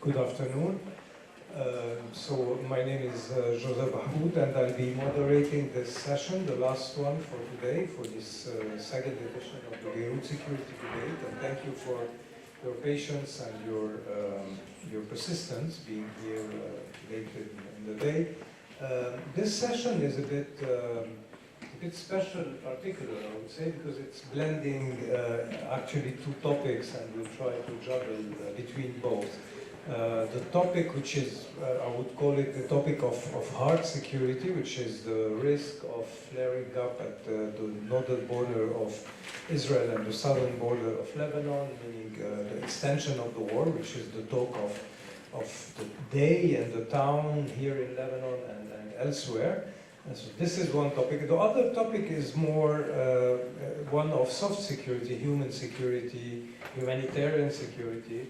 Good afternoon. So my name is Joseph Bahoud, and I'll be moderating this session, the last one for today, for this second edition of the Beirut Security Debate. And thank you for your patience and your persistence being here late in the day. This session is a bit special, particular, I would say, because it's blending actually two topics, and we'll try to juggle between both. The topic, which is, I would call it the topic of hard security, which is the risk of flaring up at the northern border of Israel and the southern border of Lebanon, meaning the extension of the war, which is the talk of the day and the town here in Lebanon and elsewhere. And so this is one topic. The other topic is more one of soft security, human security, humanitarian security,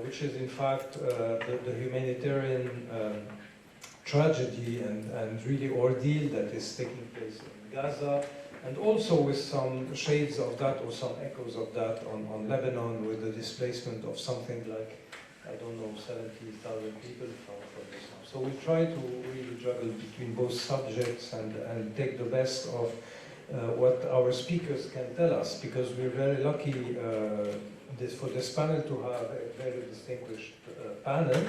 which is in fact the humanitarian tragedy and really ordeal that is taking place in Gaza, and also with some shades of that or some echoes of that on Lebanon, with the displacement of something like, I don't know, 70,000 people from this now. So we try to really juggle between both subjects and take the best of what our speakers can tell us, because we're very lucky for this panel to have a very distinguished panel.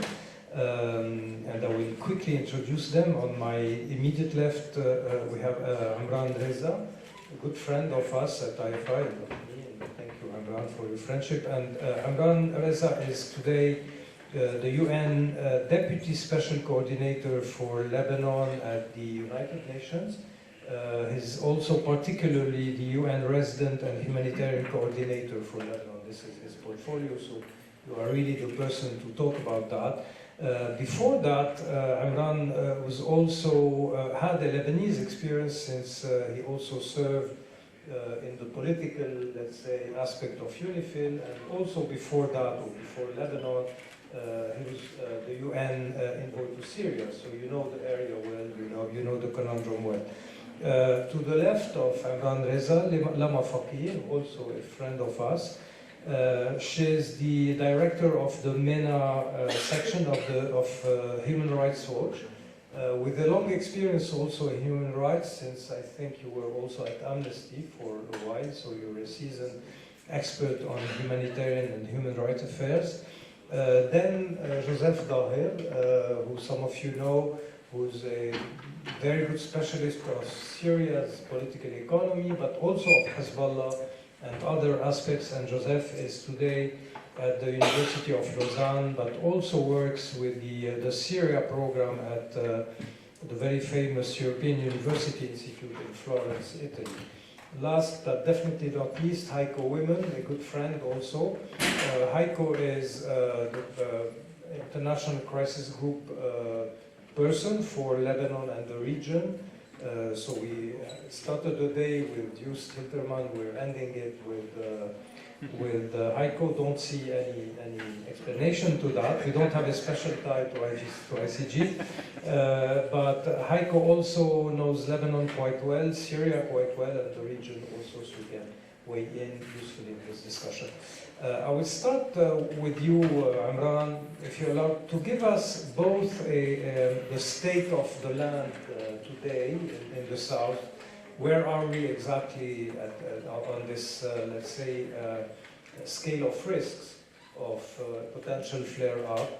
And I will quickly introduce them. On my immediate left, we have Amran Reza, a good friend of us at IFI, and of me, and thank you, Amran, for your friendship. And Amran Reza is today the UN Deputy Special Coordinator for Lebanon at the United Nations. He's also particularly the UN Resident and Humanitarian Coordinator for Lebanon. This is his portfolio, so you are really the person to talk about that. Before that, Imran was also had a Lebanese experience, since he also served in the political, let's say, aspect of UNIFIL, and also before that, or before Lebanon, he was the UN envoy to Syria. So you know the area well, you know the conundrum well. To the left of Imran Reza, Lama Faqih, also a friend of us. She's the director of the MENA section of Human Rights Watch, with a long experience also in human rights, since I think you were also at Amnesty for a while, so you're a seasoned expert on humanitarian and human rights affairs. Then Joseph Daher, who some of you know, who's a very good specialist of Syria's political economy, but also of Hezbollah and other aspects. And Joseph is today at the University of Lausanne, but also works with the Syria program at the very famous European University Institute in Florence, Italy. Last but definitely not least, Heiko Wimmen, a good friend also. Heiko is the International Crisis Group person for Lebanon and the region. So we started the day with Joost Hilterman. We're ending it with Heiko. Don't see any explanation to that. We don't have a special tie to ICG. But Heiko also knows Lebanon quite well, Syria quite well, and the region also, so we can weigh in usefully in this discussion. I will start with you, Imran, if you're allowed, to give us both the state of the land today in the south. Where are we exactly on this, let's say, scale of risks of potential flare-up?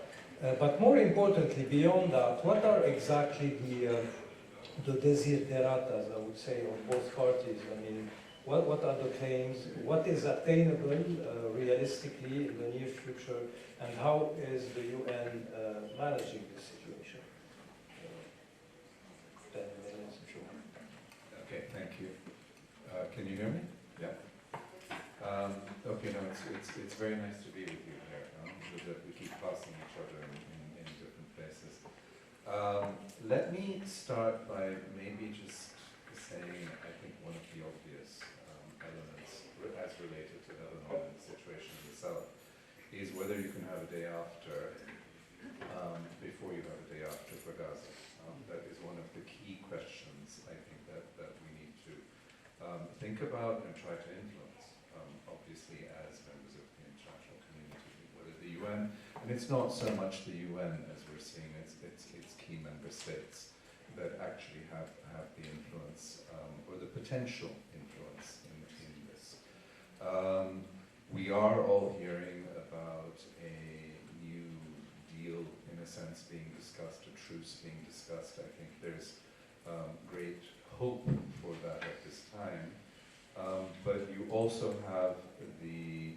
But more importantly, beyond that, what are exactly the desideratas, I would say, of both parties? I mean, what are the claims? What is attainable realistically in the near future? And how is the UN managing this situation? 10 minutes, if you want. Okay, thank you. Can you hear me? Yeah. Okay, no, it's very nice to be with you here. We keep passing each other in different places. Let me start by maybe just saying, I think one of the obvious elements as related to Lebanon and the situation in the south is whether you can have a day after before you have a day after for Gaza. That is one of the key questions, I think, that we need to think about and try to influence, obviously, as members of the international community, whether the UN And it's not so much the UN as we're seeing, it's key member states that actually have the influence or the potential influence in this. We are all hearing about a new deal, in a sense, being discussed, a truce being discussed. I think there's great hope for that at this time. But you also have the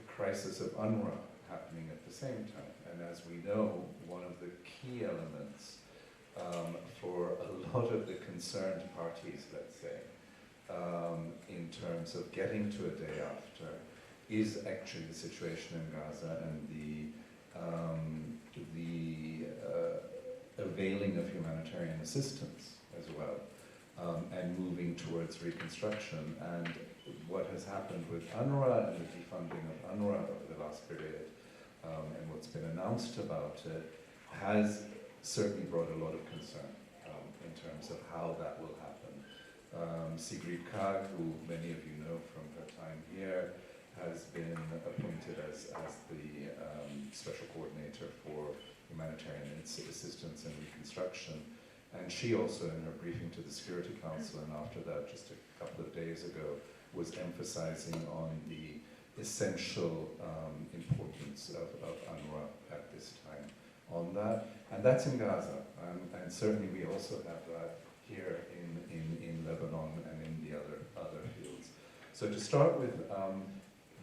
crisis of UNRWA happening at the same time. And as we know, one of the key elements for a lot of the concerned parties, let's say, in terms of getting to a day after, is actually the situation in Gaza and the availing of humanitarian assistance as well, and moving towards reconstruction. And what has happened with UNRWA and the defunding of UNRWA over the last period, and what's been announced about it, has certainly brought a lot of concern in terms of how that will happen. Sigrid Kaag, who many of you know from her time here, has been appointed as the Special Coordinator for Humanitarian Assistance and Reconstruction. And she also, in her briefing to the Security Council, and after that, just a couple of days ago, was emphasizing on the essential importance of UNRWA at this time on that. And that's in Gaza. And certainly we also have that here in Lebanon and in the other fields. So to start with,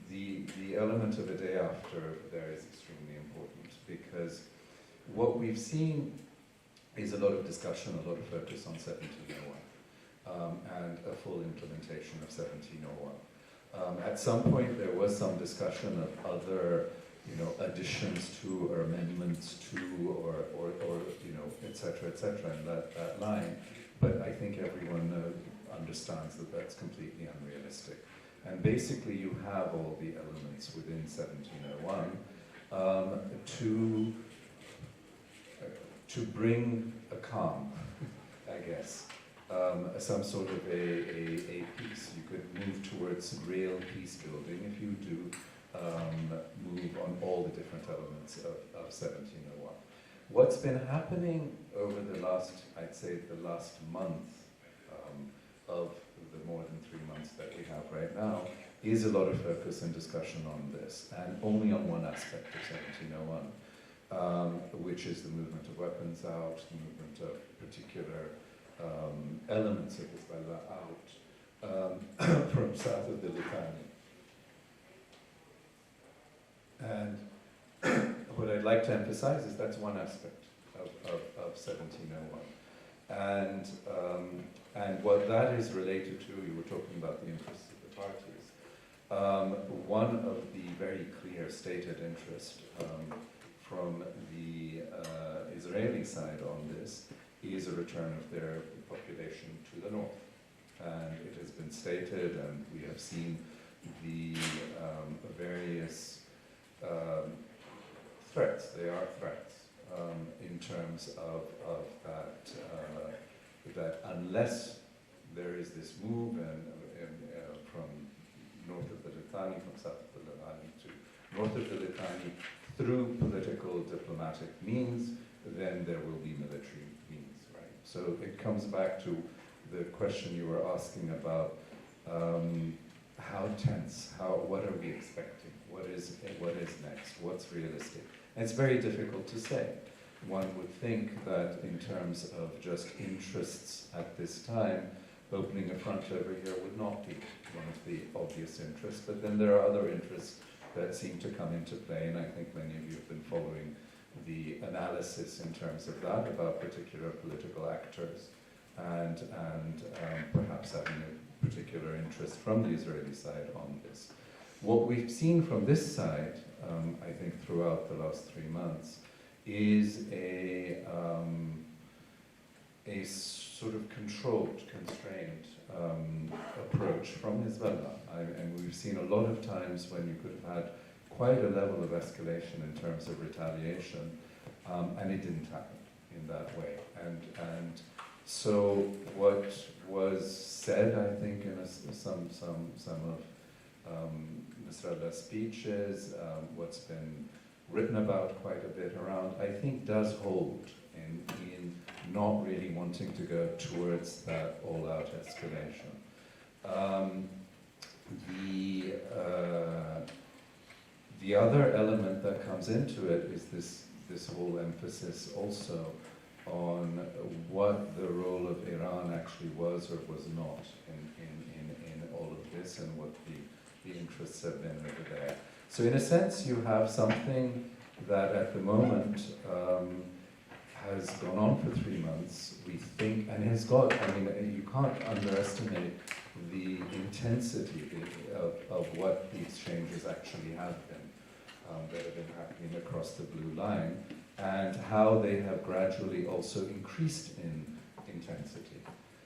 the element of a day after there is extremely important, because what we've seen is a lot of discussion, a lot of focus on 1701 and a full implementation of 1701. At some point there was some discussion of other additions to or amendments to or et cetera, in that line. But I think everyone understands that that's completely unrealistic. And basically you have all the elements within 1701 to bring a calm, I guess, some sort of a peace. You could move towards real peace building if you do move on all the different elements of 1701. What's been happening over the last, I'd say the last month of the more than 3 months that we have right now, is a lot of focus and discussion on this, and only on one aspect of 1701, which is the movement of weapons out, the movement of particular elements of Hezbollah out from south of the Litani. And what I'd like to emphasize is that's one aspect of 1701. And what that is related to, you were talking about the interests of the parties. One of the very clear stated interest from the Israeli side on this is a return of their population to the north. And it has been stated, and we have seen the various threats. They are threats in terms of that unless there is this move from north of the Litani, from south of the Litani to north of the Litani, through political diplomatic means, then there will be military means, right? So it comes back to the question you were asking about how tense, what are we expecting? What is next? What's realistic? And it's very difficult to say. One would think that in terms of just interests at this time, opening a front over here would not be one of the obvious interests, but then there are other interests that seem to come into play, and I think many of you have been following the analysis in terms of that, about particular political actors, and perhaps having a particular interest from the Israeli side on this. What we've seen from this side, I think throughout the last 3 months, is a sort of controlled, constrained approach from Hezbollah. And we've seen a lot of times when you could have had quite a level of escalation in terms of retaliation, and it didn't happen in that way. And so what was said, I think, in some of Nasrallah's speeches, what's been written about quite a bit around, I think does hold in not really wanting to go towards that all-out escalation. The other element that comes into it is this whole emphasis also on what the role of Iran actually was or was not in all of this, and what the interests have been over there. So in a sense, you have something that at the moment has gone on for 3 months, we think, and has got, I mean, you can't underestimate the intensity of what the exchanges actually have been, that have been happening across the blue line, and how they have gradually also increased in intensity.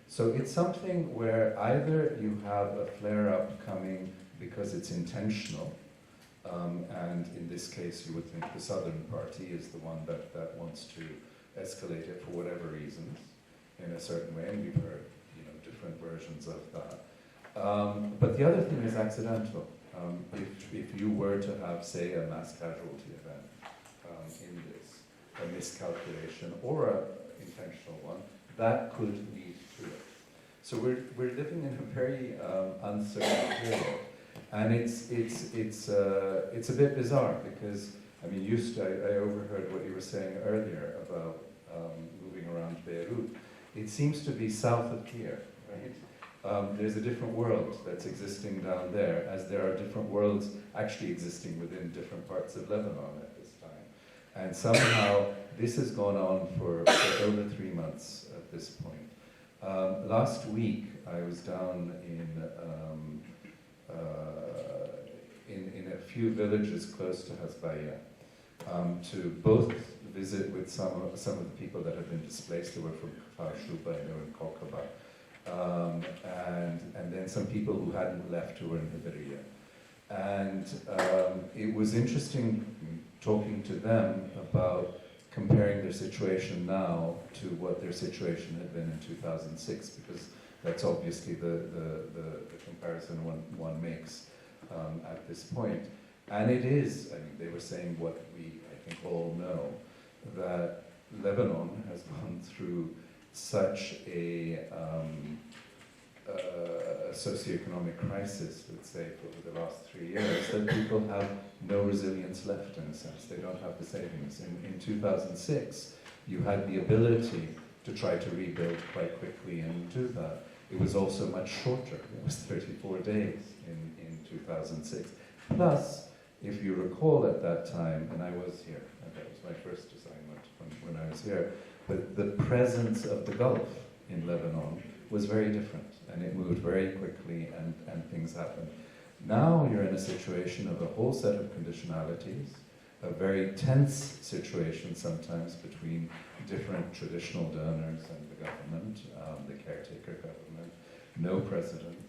So it's something where either you have a flare-up coming because it's intentional, and in this case you would think the Southern Party is the one that wants to escalate it for whatever reasons, in a certain way, and we've heard different versions of that. But the other thing is accidental. If you were to have, say, a mass casualty event in this, a miscalculation or an intentional one, that could lead to it. So we're living in a very uncertain period, and it's a bit bizarre because I mean, I overheard what you were saying earlier about moving around Beirut. It seems to be south of here, right? There's a different world that's existing down there, as there are different worlds actually existing within different parts of Lebanon at this time. And somehow this has gone on for over 3 months at this point. Last week I was down in a few villages close to Hasbaya, to both visit with some of the people that have been displaced. They were from Kfar Shuba and they were in Kokaba. And then some people who hadn't left who were in Hiberiya. And it was interesting talking to them about comparing their situation now to what their situation had been in 2006, because that's obviously the comparison one makes at this point. And it is, I mean, they were saying what we, I think, all know, that Lebanon has gone through such a socioeconomic crisis, let's say, for the last 3 years, that people have no resilience left, in a sense. They don't have the savings. In 2006, you had the ability to try to rebuild quite quickly and do that. It was also much shorter. It was 34 days in 2006. Plus, if you recall at that time, and I was here, and that was my first assignment when I was here, but the presence of the Gulf in Lebanon was very different, and it moved very quickly, and things happened. Now you're in a situation of a whole set of conditionalities, a very tense situation sometimes between different traditional donors and the government, the caretaker government, no president.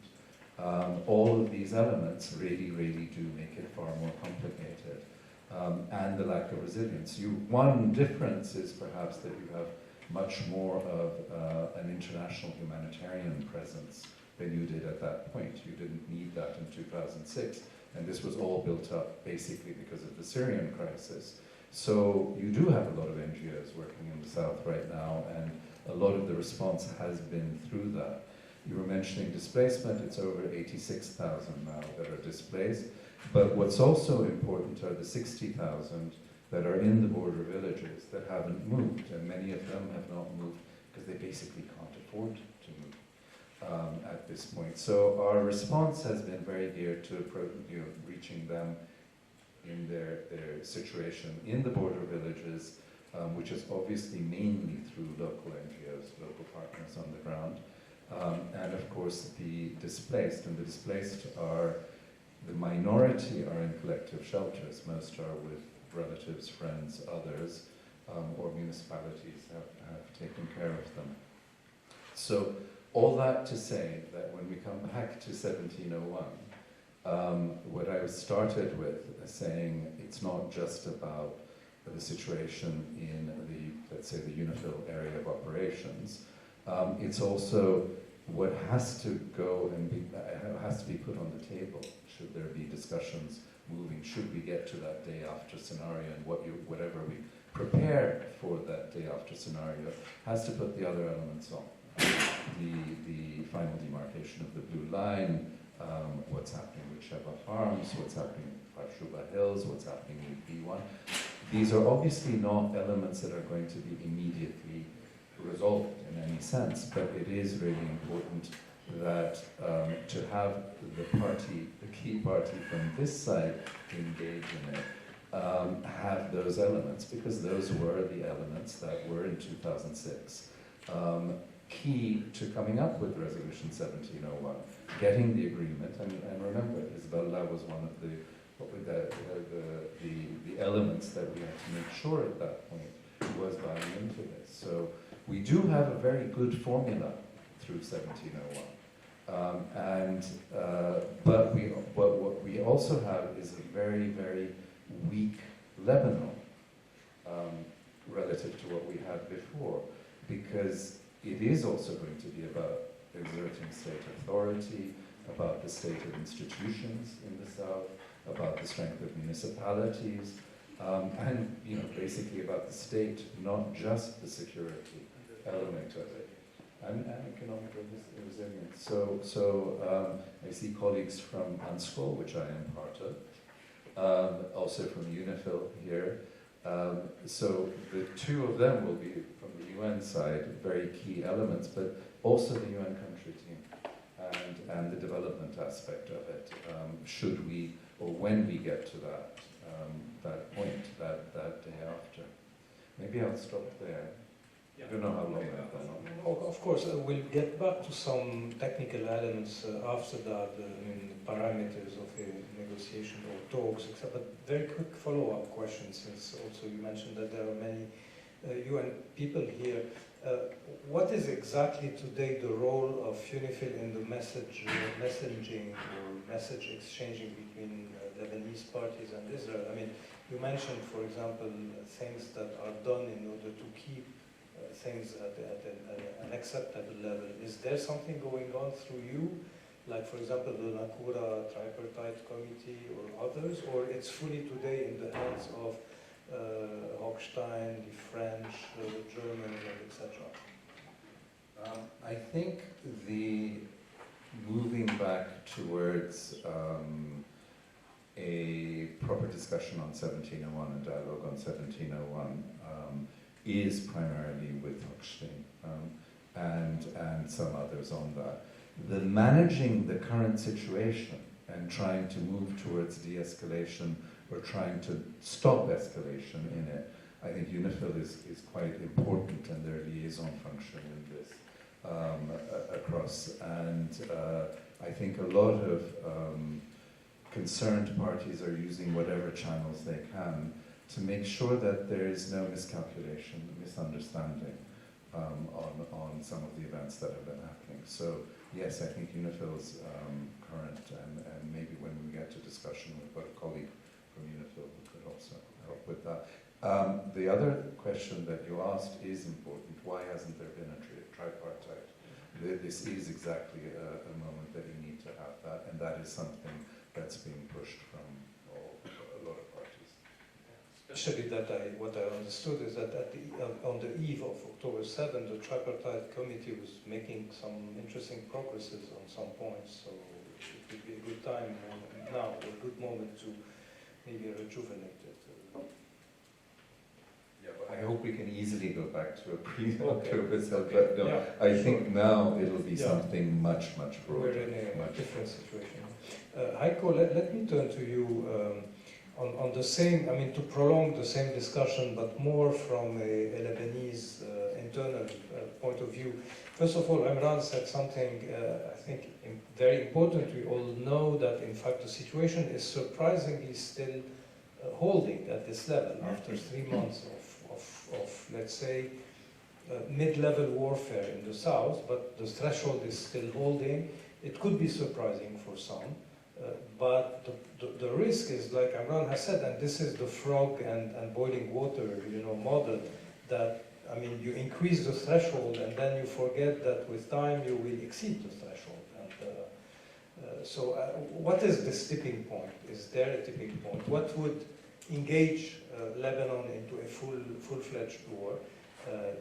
All of these elements really, really do make it far more complicated, and the lack of resilience. One difference is perhaps that you have much more of an international humanitarian presence than you did at that point. You didn't need that in 2006, and this was all built up basically because of the Syrian crisis. So you do have a lot of NGOs working in the south right now, and a lot of the response has been through that. You were mentioning displacement. It's over 86,000 now that are displaced. But what's also important are the 60,000 that are in the border villages that haven't moved, and many of them have not moved because they basically can't afford to move at this point. So our response has been very geared to reaching them in their situation in the border villages, which is obviously mainly through local NGOs, local partners on the ground. And of course the displaced, and the displaced are, the minority are in collective shelters. Most are with relatives, friends, others, or municipalities have taken care of them. So all that to say that when we come back to 1701, what I started with saying it's not just about the situation in the, let's say, the UNIFIL area of operations. It's also what has to go and has to be put on the table should there be discussions moving should we get to that day after scenario, and whatever we prepare for that day after scenario has to put the other elements on. The final demarcation of the blue line, what's happening with Sheba Farms, what's happening with Parshuba Hills, what's happening with B1. These are obviously not elements that are going to be immediately resolved in any sense, but it is really important that to have the key party from this side engage in it, have those elements, because those were the elements that were in 2006 key to coming up with Resolution 1701, getting the agreement, and remember, Hezbollah was one of the elements that we had to make sure at that point was buying into this. So we do have a very good formula through 1701. But what we also have is a very, very weak Lebanon relative to what we had before, because it is also going to be about exerting state authority, about the state of institutions in the south, about the strength of municipalities, and basically about the state, not just the security element of it. And economic resilience. So I see colleagues from UNSCOL, which I am part of, also from UNIFIL here. So the two of them will be, from the UN side, very key elements, but also the UN country team and the development aspect of it. Should we, or when we get to that point, that day after. Maybe I'll stop there. I don't know how long I've gone on. Of course, we'll get back to some technical elements after that, parameters of a negotiation or talks, etc. But very quick follow-up question, since also you mentioned that there are many UN people here. What is exactly today the role of UNIFIL in the messaging or message exchanging between Lebanese parties and Israel? You mentioned, for example, things that are done in order to keep things at an acceptable level. Is there something going on through you, like for example the Nakura Tripartite Committee or others, or it's fully today in the hands of Hochstein, the French, the German, etc.? I think the moving back towards a proper discussion on 1701 and dialogue on 1701 is primarily with Hochstein and some others on that. The managing the current situation and trying to move towards de-escalation or trying to stop escalation in it, I think UNIFIL is quite important, and their liaison function in this across. And I think a lot of concerned parties are using whatever channels they can to make sure that there is no miscalculation, misunderstanding on some of the events that have been happening. So yes, I think UNIFIL's current, and maybe when we get to discussion with a colleague from UNIFIL who could also help with that. The other question that you asked is important. Why hasn't there been a tripartite? This is exactly a moment that you need to have that, and that is something that's being pushed from a lot of parties. Especially what I understood is that on the eve of October 7, the Tripartite Committee was making some interesting progresses on some points, so it would be a good time now, a good moment to maybe rejuvenate it. Yeah, but I hope we can easily go back to a pre-October 7, but no, I think now it'll be something much broader. We're in a different situation. Heiko, let me turn to you. On the same, to prolong the same discussion, but more from a Lebanese internal point of view. First of all, Imran said something, I think, very important. We all know that, in fact, the situation is surprisingly still holding at this level after 3 months of let's say, mid-level warfare in the south, but the threshold is still holding. It could be surprising for some. But the risk is, like Imran has said, and this is the frog and boiling water, model, that, you increase the threshold and then you forget that with time you will exceed the threshold. And What is this tipping point? Is there a tipping point? What would engage Lebanon into a full-fledged war?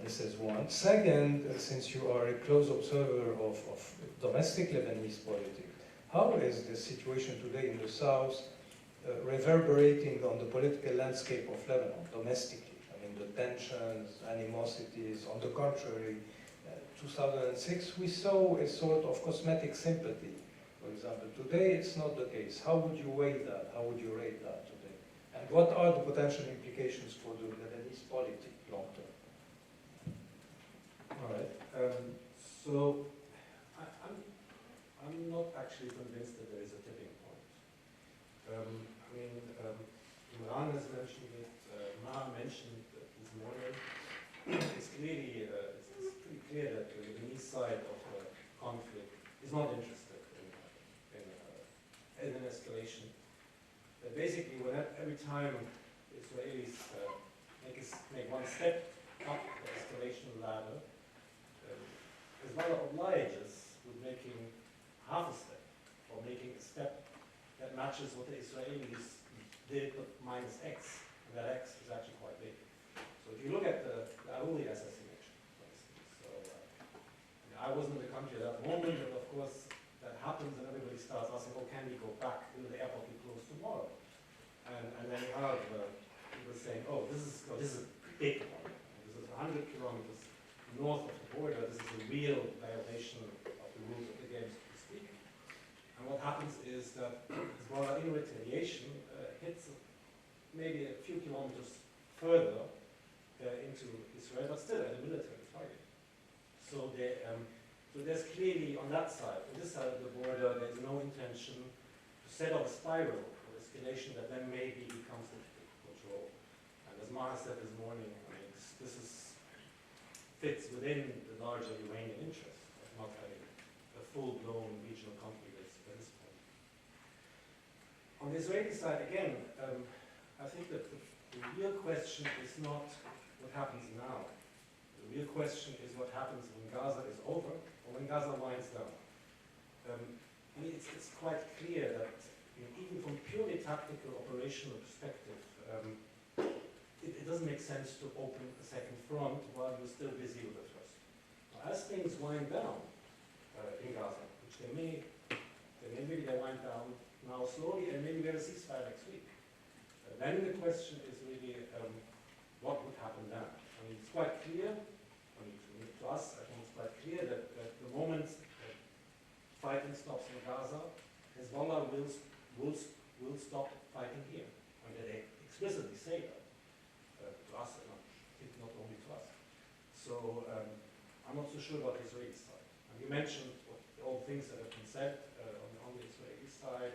This is one. Second, since you are a close observer of domestic Lebanese politics, how is the situation today in the south reverberating on the political landscape of Lebanon domestically? I mean, the tensions, animosities. On the contrary, 2006 we saw a sort of cosmetic sympathy. For example, today it's not the case. How would you weigh that? How would you rate that today? And what are the potential implications for the Lebanese politics long term? All right. So I'm not actually convinced that there is a tipping point. Imran has mentioned it. Ma mentioned it this morning. It's clearly it's pretty clear that the Lebanese side of the conflict is not interested in an escalation. Basically, every time the Israelis make one step up the escalation ladder, Hezbollah obliges with making half a step, or making a step that matches what the Israelis did but minus X, and that X is actually quite big. So if you look at the Aruli assassination, for instance, I wasn't in the country at that moment, but of course that happens and everybody starts asking, oh, can we go back? Will the airport be closed tomorrow? And then you have people saying, oh, this is a big one. This is 100 kilometers north of the border. This is a real violation of the rules of the game, so to speak. And what happens is that Hezbollah, in retaliation, hits maybe a few kilometers further into Israel, but still at a military target. So there's clearly on that side, on this side of the border, there's no intention to set up a spiral of escalation that then maybe becomes difficult to control. And as Maha said this morning, I mean, fits within the larger Iranian interest of not having a full-blown regional conflict at this point. On the Israeli side, again, I think that the real question is not what happens now. The real question is what happens when Gaza is over, or when Gaza winds down. I mean, it's quite clear that even from purely tactical, operational perspective, it doesn't make sense to open a second front while you're still busy with the first. Now, as things wind down in Gaza, which maybe they wind down now slowly, and maybe we have a ceasefire next week. Then the question is really what would happen then? I mean, it's quite clear. I mean, to us, I think it's quite clear that the moment fighting stops in Gaza, Hezbollah will stop fighting here. I mean, they explicitly say that to us, and I think not only to us. So I'm not so sure about the Israeli side. And you mentioned all the things that have been said on the Israeli side.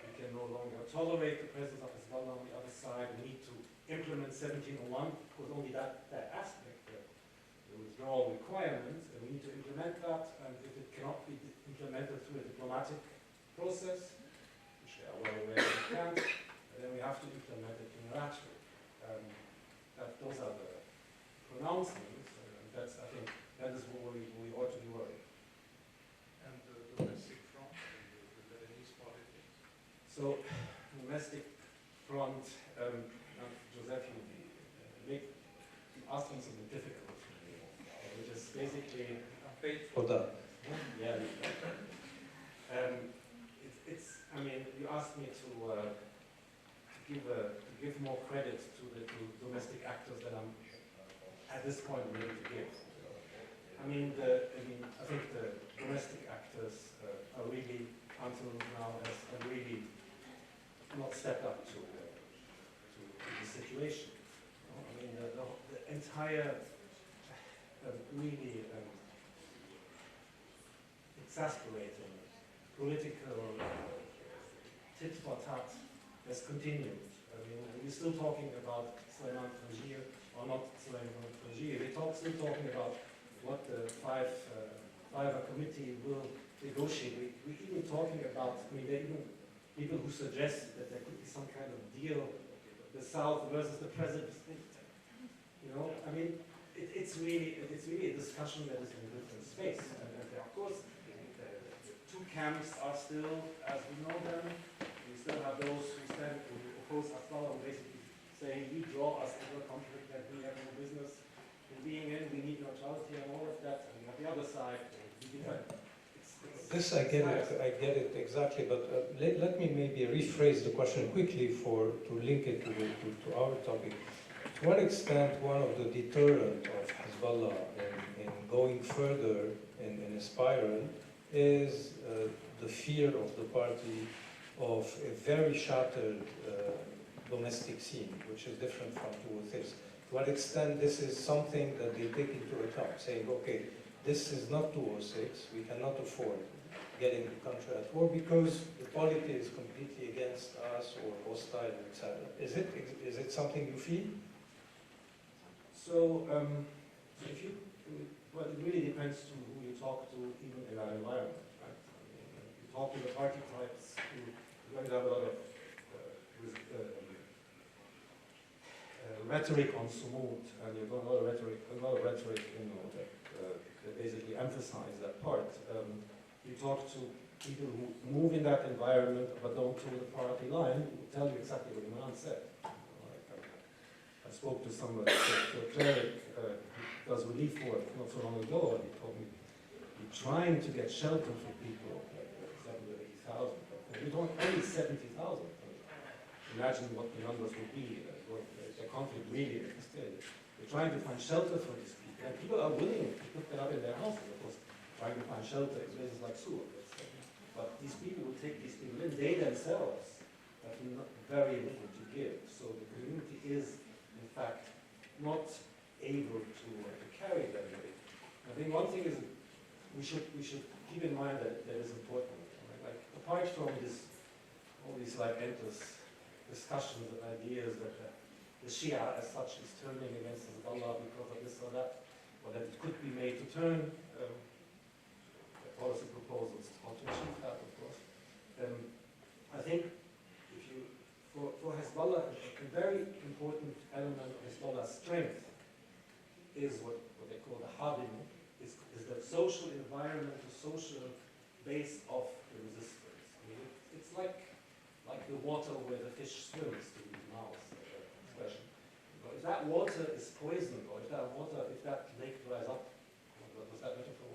We can no longer tolerate the presence of Hezbollah on the other side. We need to implement 1701, because only that aspect, the withdrawal requirement, and we need to implement that, and if it cannot be implemented through a diplomatic process, which they are well aware we can't, then we have to implement it unilaterally. Those are the pronouncements, and that's, I think, that is what we ought to be worried. And the domestic front, the Lebanese politics? So, domestic front, Joseph, you asking something difficult, which is basically... I'm paid for that. Yeah. I mean, you asked me to give more credit to the domestic actors that I'm at this point ready to give. I think the domestic actors are really, until now, have really not stepped up to the situation. I mean, the entire really exasperating political tit for tat has continued. I mean, we're still talking about Suleiman Tangier, or not Suleiman Tangier. We're still talking about what the Fiver Committee will negotiate. We're even talking about, I mean, there are even people who suggest that there could be some kind of deal, the South versus the President. You know, I mean, it's really a discussion that is in a different space. And of course, two two camps are still, as we know them. We still have those who stand who oppose Hezbollah, who basically say, you draw us into a conflict that we have no business in being in, we need neutrality and all of that. And on the other side, we defend. This I get it exactly, but let me maybe rephrase the question quickly to link it to our topic. To what extent one of the deterrent of Hezbollah in going further in a spiral is the fear of the party of a very shattered domestic scene, which is different from 206. To what extent this is something that they take into account, saying, okay, this is not 206, we cannot afford getting the country at war because the polity is completely against us or hostile, etc. Is it something you feel? So, if you, well, it really depends to who you talk to, even in that environment, right? I mean, you talk to the party types who are going to have a lot of rhetoric on Sumut, and you've got a lot of rhetoric, you know, that basically emphasize that part. You talk to people who move in that environment but don't toe the party line, who will tell you exactly what Imran said. I spoke to somebody, to a cleric who does relief work not so long ago, and he told me, we're trying to get shelter for people, like 70,000 or 80,000. We don't only 70,000. Imagine what the numbers would be. The conflict really existed. We're trying to find shelter for these people, and people are willing to put that up in their houses, of course. Trying to find shelter in places like Suwa. But these people will take these people in. They themselves have not very little to give. So the community is, in fact, not able to carry that weight. I think one thing is we should keep in mind that is important. Right? Like apart from this, all these like endless discussions and ideas that the Shia as such is turning against Hezbollah because of this or that, or that it could be made to turn. Policy proposals how to achieve that, of course. I think if you, for Hezbollah, a very important element of Hezbollah's strength is what they call the habim, is the social environment, the social base of the resistance. I mean, it's like the water where the fish swims, to use Mao's expression. But if that water is poisoned, or if that lake dries up, was that metaphor?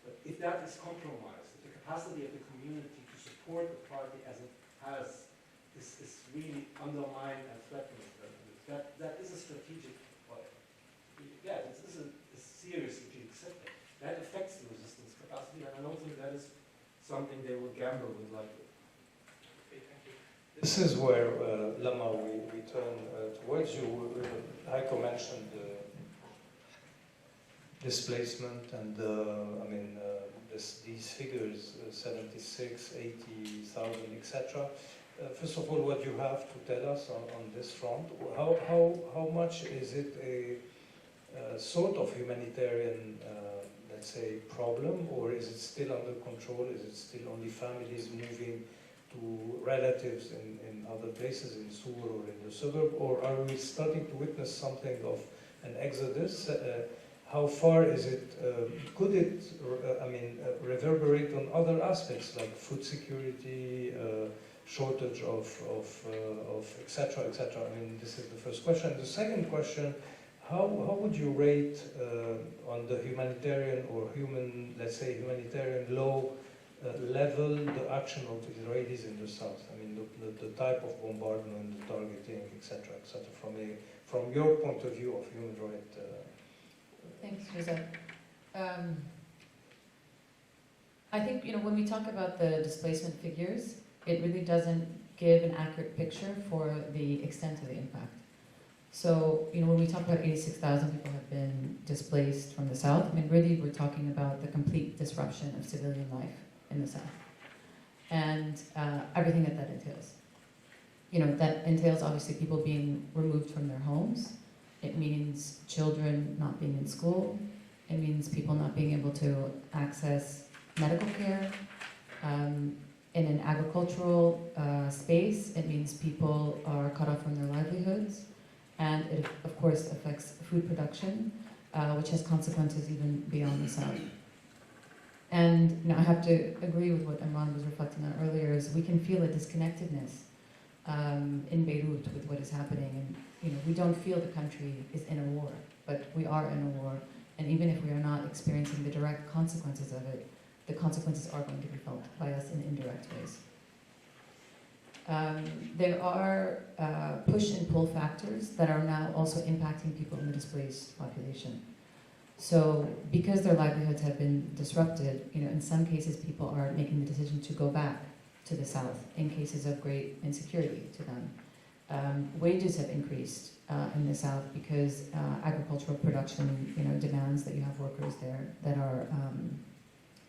But if that is compromised, if the capacity of the community to support the party as it has is really undermined and threatened, that is a strategic, this is a serious strategic setback. That affects the resistance capacity, and I don't think that is something they will gamble with lightly. Okay, thank you. This is where, Lama, we turn towards you. Heiko mentioned displacement and these figures 76, 80,000, etc. First of all, what you have to tell us on this front, how much is it a sort of humanitarian let's say problem, or is it still under control? Is it still only families moving to relatives in other places, in Sur or in the suburb, or are we starting to witness something of an exodus? How far is it, could it, reverberate on other aspects like food security, shortage of etc., etc.? I mean, this is the first question. The second question, how would you rate on the humanitarian or humanitarian law level the action of the Israelis in the south? I mean, the type of bombardment, the targeting, etc., etc. From your point of view of human rights. Thanks, Joseph. I think, when we talk about the displacement figures, it really doesn't give an accurate picture for the extent of the impact. So, when we talk about 86,000 people have been displaced from the south, really we're talking about the complete disruption of civilian life in the south. And everything that entails. That entails obviously people being removed from their homes. It means children not being in school. It means people not being able to access medical care. In an agricultural space, it means people are cut off from their livelihoods. And it, of course, affects food production, which has consequences even beyond the south. And you know, I have to agree with what Imran was reflecting on earlier, is we can feel a disconnectedness in Beirut with what is happening. And you know, we don't feel the country is in a war, but we are in a war. And even if we are not experiencing the direct consequences of it, the consequences are going to be felt by us in indirect ways. There are push and pull factors that are now also impacting people in the displaced population. So because their livelihoods have been disrupted, you know, in some cases people are making the decision to go back to the south in cases of great insecurity to them. Wages have increased in the south because agricultural production, you know, demands that you have workers there that are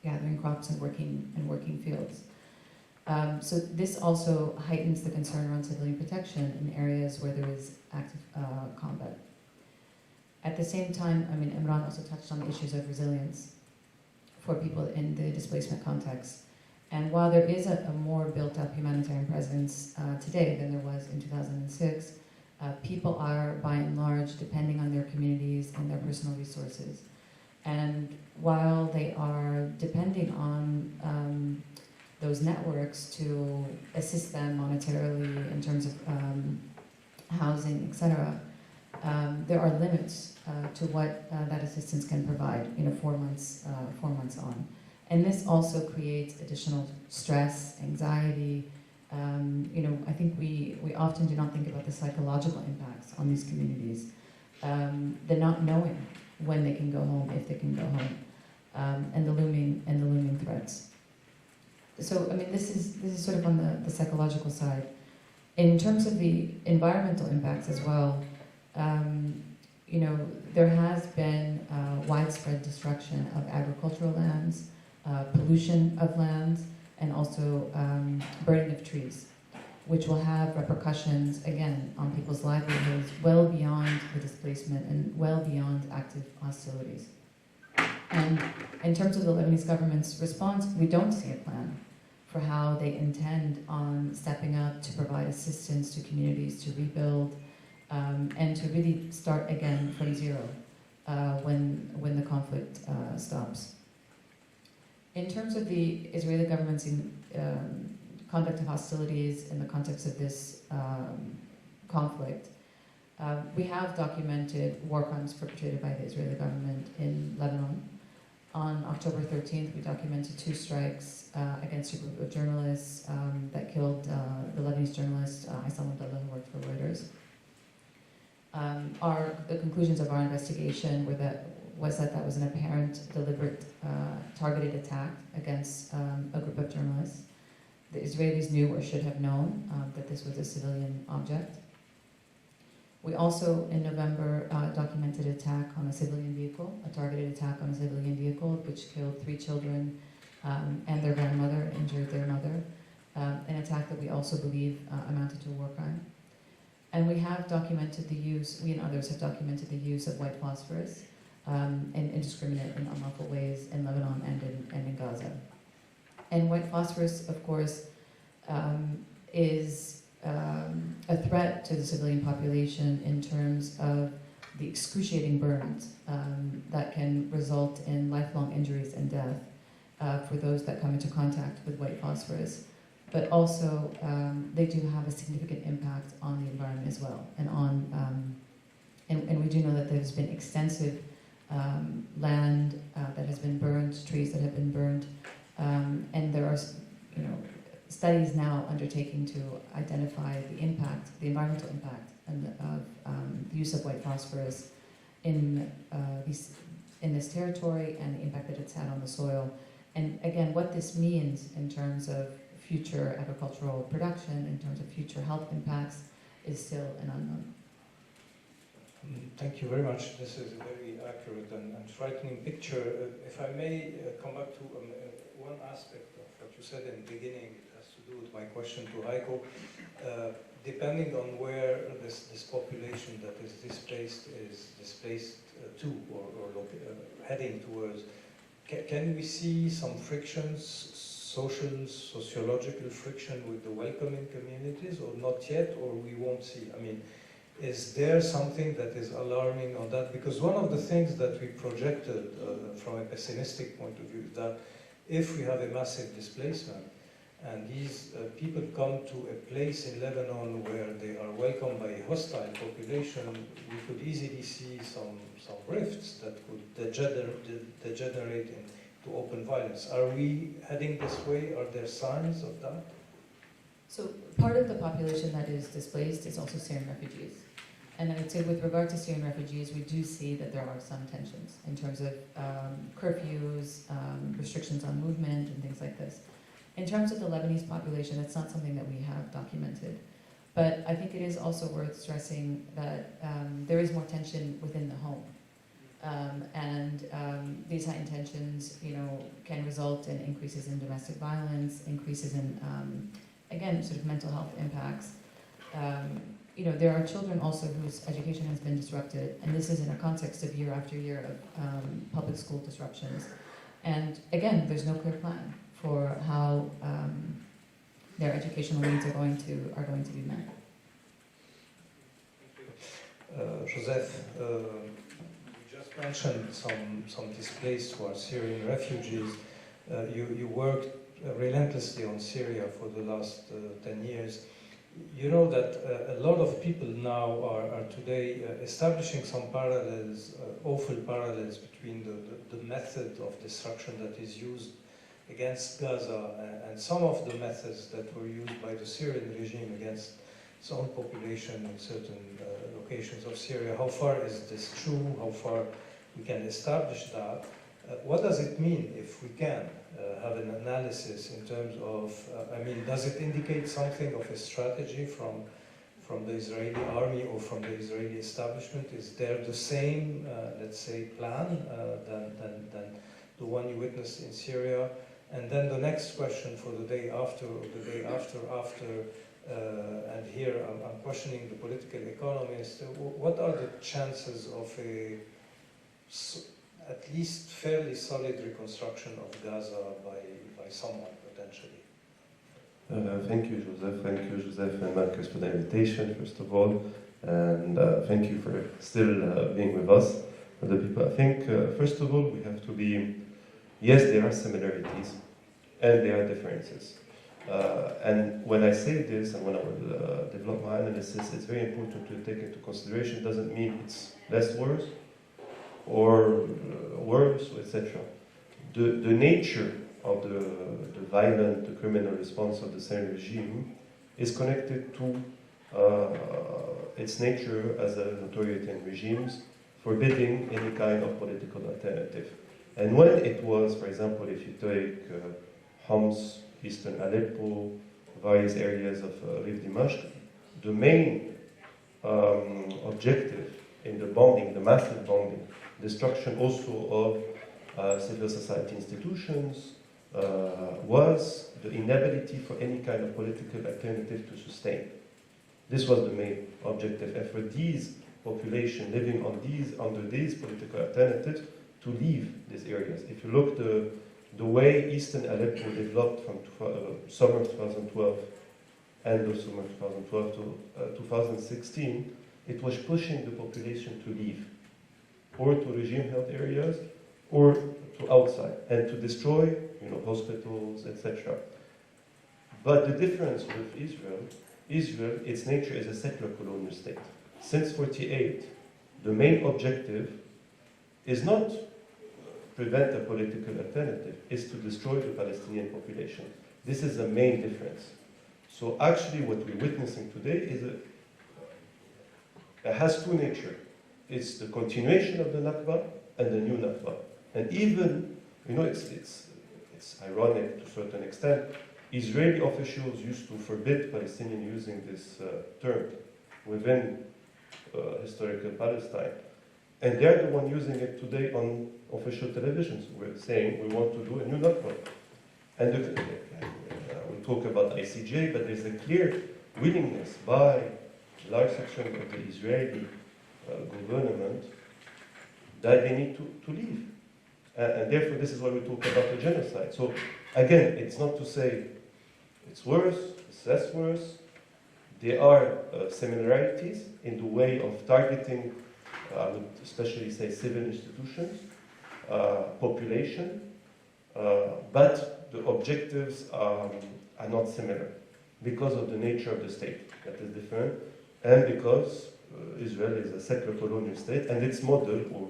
gathering crops and working fields. So this also heightens the concern around civilian protection in areas where there is active combat. At the same time, I mean, Imran also touched on the issues of resilience for people in the displacement context. And while there is a more built-up humanitarian presence today than there was in 2006, people are, by and large, depending on their communities and their personal resources. And while they are depending on those networks to assist them monetarily in terms of housing, etc., there are limits to what that assistance can provide. You know, 4 months on, and this also creates additional stress, anxiety. You know, I think we often do not think about the psychological impacts on these communities. The not knowing when they can go home, if they can go home, and the looming threats. So, I mean, this is sort of on the psychological side. In terms of the environmental impacts as well, you know, there has been widespread destruction of agricultural lands, pollution of lands, and also burning of trees, which will have repercussions, again, on people's livelihoods well beyond the displacement and well beyond active hostilities. And in terms of the Lebanese government's response, we don't see a plan for how they intend on stepping up to provide assistance to communities to rebuild and to really start again from zero when the conflict stops. In terms of the Israeli government's conduct of hostilities in the context of this conflict, we have documented war crimes perpetrated by the Israeli government in Lebanon. On October 13th, we documented 2 strikes against a group of journalists that killed the Lebanese journalist Issam Abdallah, who worked for Reuters. The conclusions of our investigation was that was an apparent, deliberate, targeted attack against a group of journalists. The Israelis knew or should have known that this was a civilian object. We also, in November, documented an attack on a civilian vehicle, a targeted attack on a civilian vehicle, which killed 3 children and their grandmother, injured their mother, an attack that we also believe amounted to a war crime. And we have documented the use, we and others have documented the use of white phosphorus in indiscriminate and unlawful ways in Lebanon and in Gaza. And white phosphorus, of course, is a threat to the civilian population in terms of the excruciating burns that can result in lifelong injuries and death for those that come into contact with white phosphorus. But also, they do have a significant impact on the environment as well, and on and we do know that there's been extensive land that has been burned, trees that have been burned, and there are, you know, studies now undertaking to identify the impact, the environmental impact, of the use of white phosphorus in this territory and the impact that it's had on the soil, and again, what this means in terms of future agricultural production, in terms of future health impacts, is still an unknown. Thank you very much. This is a very accurate and frightening picture. If I may come back to one aspect of what you said in the beginning, it has to do with my question to Heiko. Depending on where this population that is displaced to or heading towards, can we see some frictions, sociological friction with the welcoming communities, or not yet, or we won't see? I mean, is there something that is alarming on that? Because one of the things that we projected from a pessimistic point of view is that if we have a massive displacement, and these people come to a place in Lebanon where they are welcomed by a hostile population, we could easily see some rifts that could degenerate into open violence. Are we heading this way? Are there signs of that? So part of the population that is displaced is also Syrian refugees. And I would say with regard to Syrian refugees, we do see that there are some tensions in terms of curfews, restrictions on movement, and things like this. In terms of the Lebanese population, it's not something that we have documented. But I think it is also worth stressing that there is more tension within the home. These heightened tensions, can result in increases in domestic violence, increases in, again, sort of mental health impacts. There are children also whose education has been disrupted, and this is in a context of year after year of public school disruptions. And again, there's no clear plan for how their educational needs are going to be met. Joseph, you just mentioned some displaced who are Syrian refugees. You worked relentlessly on Syria for the last 10 years. You know that a lot of people now are today establishing some parallels, awful parallels between the method of destruction that is used against Gaza and some of the methods that were used by the Syrian regime against its own population in certain locations of Syria. How far is this true? How far we can establish that? What does it mean if we can have an analysis in terms of, does it indicate something of a strategy from the Israeli army or from the Israeli establishment? Is there the same, let's say, plan than the one you witnessed in Syria? And then the next question for the day after, or the day after, and here I'm questioning the political economist. What are the chances of at least fairly solid reconstruction of Gaza by someone, potentially? Thank you, Joseph. Thank you, Joseph and Marcus, for the invitation, first of all. And thank you for still being with us, other people. I think, first of all, we have to be, yes, there are similarities, and there are differences. And when I say this, and when I will develop my analysis, it's very important to take into consideration. It doesn't mean it's less worse, or worse, etc. The nature of the violent, the criminal response of the Syrian regime is connected to its nature as an authoritarian regimes, forbidding any kind of political alternative. And when it was, for example, if you take Homs, eastern Aleppo, various areas of Rif Dimashq, the main objective in the bombing, the massive bombing, destruction also of civil society institutions, was the inability for any kind of political alternative to sustain. This was the main objective, and for these population living under these political alternatives to leave these areas. If you look the way Eastern Aleppo developed from summer 2012, end of summer 2012 to 2016, it was pushing the population to leave, or to regime-held areas, or to outside, and to destroy, hospitals, etc. But the difference with Israel, its nature is a secular colonial state. Since 1948, the main objective is not prevent a political alternative, is to destroy the Palestinian population. This is the main difference. So actually what we're witnessing today is it has two natures. It's the continuation of the Nakba and the new Nakba. And even, it's ironic to a certain extent, Israeli officials used to forbid Palestinians using this term within historical Palestine. And they're the one using it today on official televisions. We're saying we want to do a new Nakba. And we'll talk about ICJ, but there's a clear willingness by a large section of the Israeli government that they need to leave. And therefore, this is why we talk about the genocide. So again, it's not to say it's worse, it's less worse. There are similarities in the way of targeting, I would especially say civil institutions, population, but the objectives are not similar because of the nature of the state that is different, and because Israel is a secular colonial state, and its model, or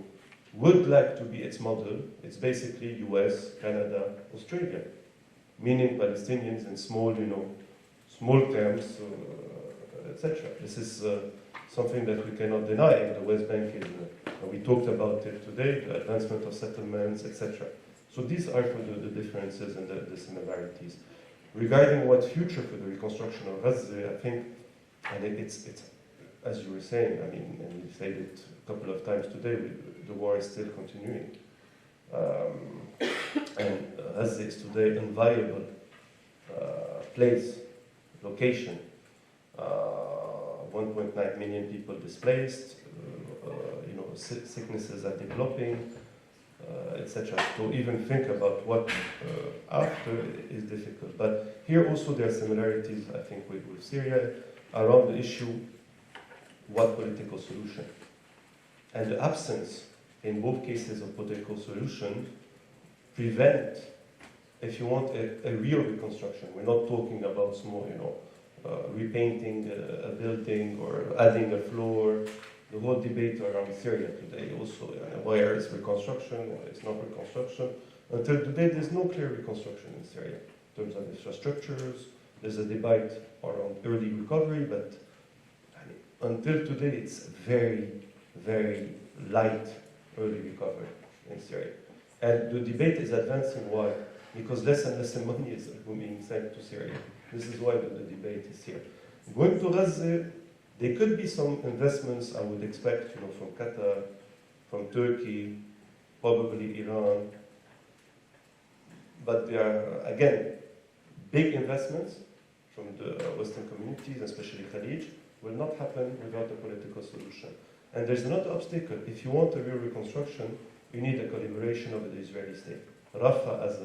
would like to be its model, it's basically US, Canada, Australia, meaning Palestinians in small, small camps, etc. This is something that we cannot deny. In the West Bank, we talked about it today, the advancement of settlements, etc. So these are for the differences and the similarities. Regarding what future for the reconstruction of Gaza, I think, and it's as you were saying, I mean, and you said it a couple of times today, the war is still continuing. And Gaza is today an inviolable place, location. 1.9 million people displaced, sicknesses are developing, etc. To even think about what after is difficult. But here also there are similarities, I think, with Syria around the issue, what political solution? And the absence, in both cases of political solution, prevent, if you want, a real reconstruction. We're not talking about small, repainting a building or adding a floor. The whole debate around Syria today also, where is reconstruction, where is not reconstruction. Until today, there's no clear reconstruction in Syria in terms of infrastructures. There's a debate around early recovery, but until today, it's very, very light early recovery in Syria. And the debate is advancing. Why? Because less and less money is being sent to Syria. This is why the debate is here. Going to Gaza, there could be some investments I would expect, from Qatar, from Turkey, probably Iran. But there are, again, big investments from the Western communities, especially Khalij, will not happen without a political solution. And there's another obstacle. If you want a real reconstruction, you need a collaboration of the Israeli state. Rafah as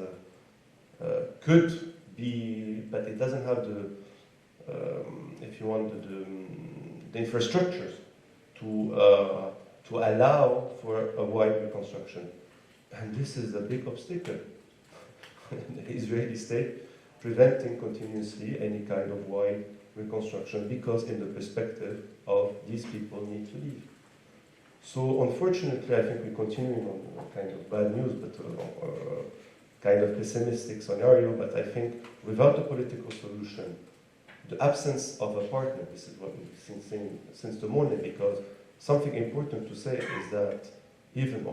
could be, but it doesn't have the, if you want, the infrastructures to allow for a wide reconstruction. And this is a big obstacle. The Israeli state preventing continuously any kind of wide reconstruction because in the perspective of these people need to leave. So unfortunately, I think we're continuing on kind of bad news, but kind of pessimistic scenario, but I think without a political solution, the absence of a partner, this is what we've been saying since the morning, because something important to say is that even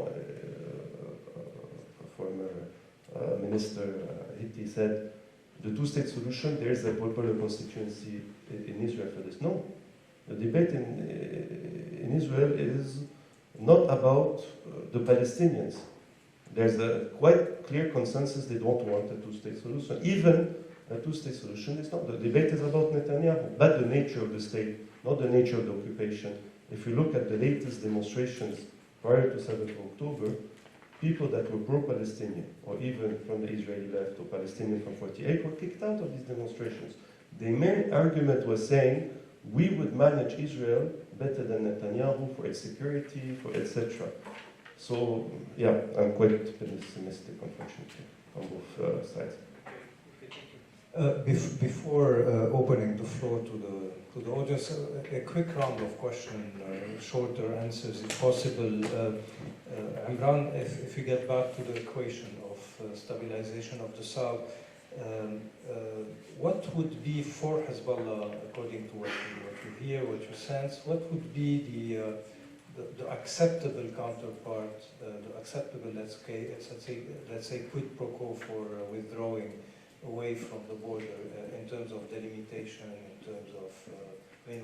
former Minister Hitti said, the two-state solution, there is a popular constituency in Israel for this. No. The debate in Israel is not about the Palestinians. There's a quite clear consensus they don't want a two-state solution. Even a two-state solution is not. The debate is about Netanyahu, but the nature of the state, not the nature of the occupation. If you look at the latest demonstrations prior to 7th of October, people that were pro-Palestinian, or even from the Israeli left, or Palestinian from 48, were kicked out of these demonstrations. The main argument was saying, we would manage Israel better than Netanyahu for its security, for etc. So, yeah, I'm quite pessimistic, unfortunately, on both sides. Before opening the floor to the audience, a quick round of questions, shorter answers if possible. Imran, if you get back to the equation of stabilization of the South, what would be for Hezbollah, according to what you hear, what you sense, what would be the acceptable counterpart, the acceptable, let's say, quid pro quo for withdrawing away from the border in terms of delimitation, in terms of,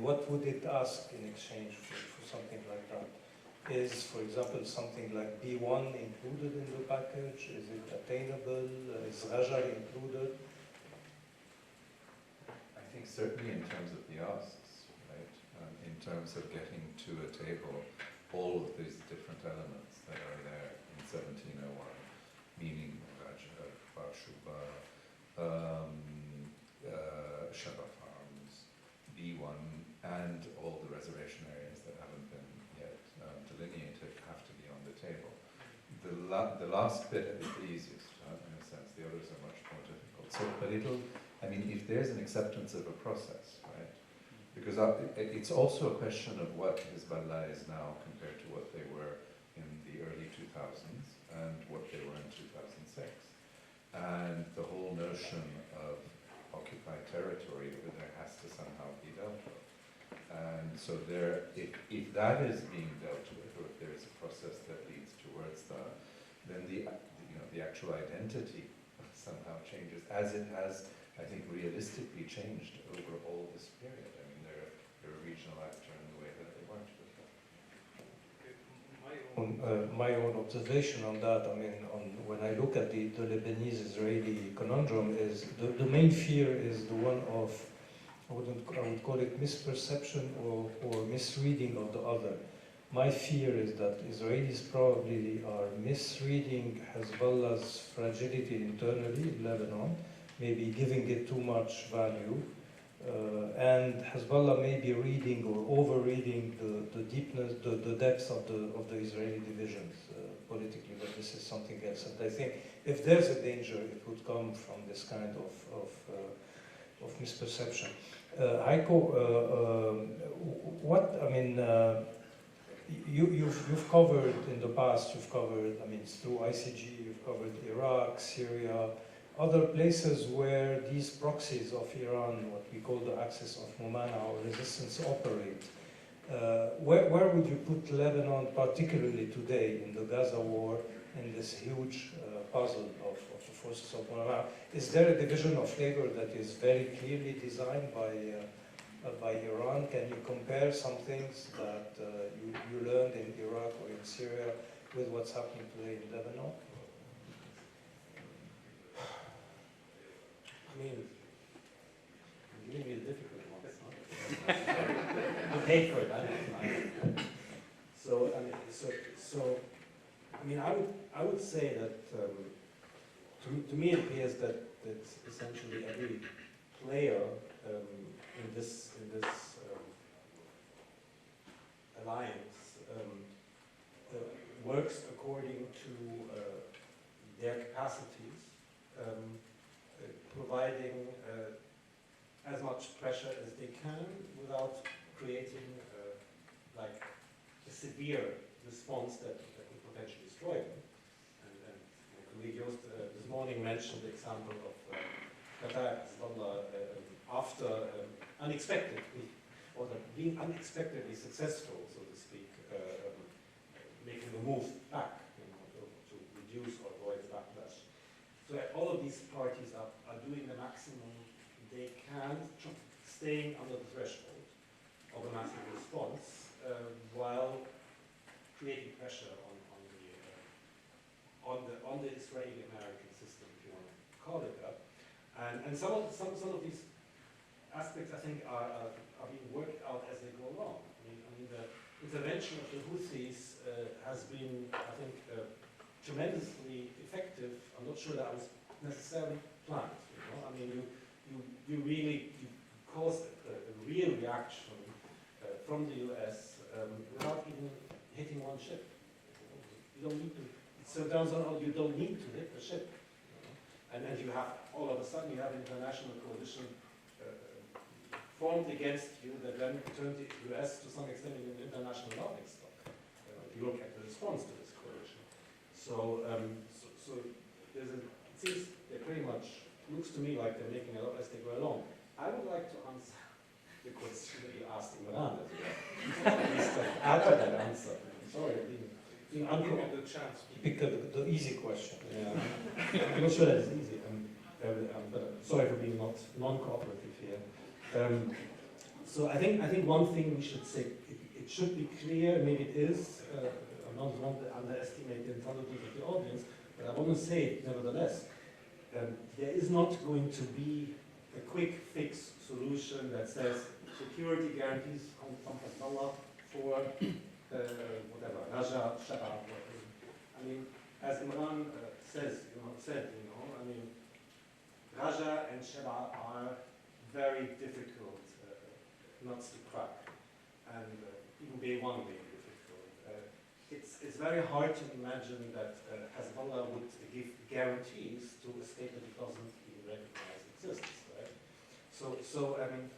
what would it ask in exchange for something like that? Is, for example, something like B1 included in the package? Is it attainable? Is Rajar included? I think certainly in terms of the asks, right? In terms of getting to a table all of these different elements that are there in 1701, meaning Rajar, Barshuba, Shaba Farms, B1, and all the reservation areas that haven't been yet delineated have to be on the table. The last bit is the easiest, in a sense. So, but I mean, if there's an acceptance of a process, right? Because it's also a question of what Hezbollah is now compared to what they were in the early 2000s and what they were in 2006. And the whole notion of occupied territory over there has to somehow be dealt with. And so if that is being dealt with, or if there's a process that leads towards that, then the actual identity somehow changes, as it has, I think, realistically changed over all this period. I mean, they're a regional actor in the way that they weren't before. My own observation on that, I mean, when I look at the Lebanese-Israeli conundrum, is the main fear is the one of, I would call it misperception or misreading of the other. My fear is that Israelis probably are misreading Hezbollah's fragility internally in Lebanon, maybe giving it too much value, and Hezbollah may be reading or over-reading the deepness, the depths of the Israeli divisions politically, but this is something else. And I think if there's a danger, it would come from this kind of misperception. Heiko, you've covered in the past, I mean, through ICG, you've covered Iraq, Syria, other places where these proxies of Iran, what we call the axis of Mumana or resistance, operate. Where would you put Lebanon, particularly today in the Gaza war, in this huge puzzle of the forces of Mumana? Is there a division of labor that is very clearly designed by Iran? Can you compare some things that you learned in Iraq or in Syria with what's happening today in Lebanon? I mean, you're giving me the difficult ones, huh? You paid for it, I would say that to me it appears that essentially every player in this alliance works according to their capacities, providing as much pressure as they can without creating like a severe response that could potentially destroy them. And my colleague Joost this morning mentioned the example of Qatar Hezbollah after unexpectedly, or being unexpectedly successful, so to speak, making a move back, to reduce or avoid backlash. So all of these parties are doing the maximum they can, staying under the threshold of a massive response, while creating pressure on the Israeli-American system, if you want to call it that. And some of these aspects, I think, are being worked out as they go along. I mean, the intervention of the Houthis has been, I think, tremendously effective. I'm not sure that was necessarily planned. I mean, you really caused a real reaction from the US without even hitting one ship. You don't need to. So turns out you don't need to hit the ship. And you have, all of a sudden, you have an international coalition formed against you that then turned the US to some extent into an international laughing stock. If you look at the response to this coalition. So it seems they pretty much, looks to me like they're making it up as they go along. I would like to answer the question that you asked Imran as well. At least add to that answer. I'm sorry, being uncooperative. The chance to pick the easy question. Yeah. I'm not sure that it's easy, but sorry for being non-cooperative here. So I think one thing we should say, it should be clear, maybe it is, I don't want to underestimate the intelligence of the audience, but I want to say it nevertheless. There is not going to be a quick fix solution that says security guarantees from Hezbollah for whatever, Raja, Shabab. I mean, as Imran said, I mean, Raja and Shabab are very difficult nuts to crack, and even Bay1 may be difficult. It's very hard to imagine that Hezbollah would give guarantees to a state that it doesn't even recognize. exists, right? So and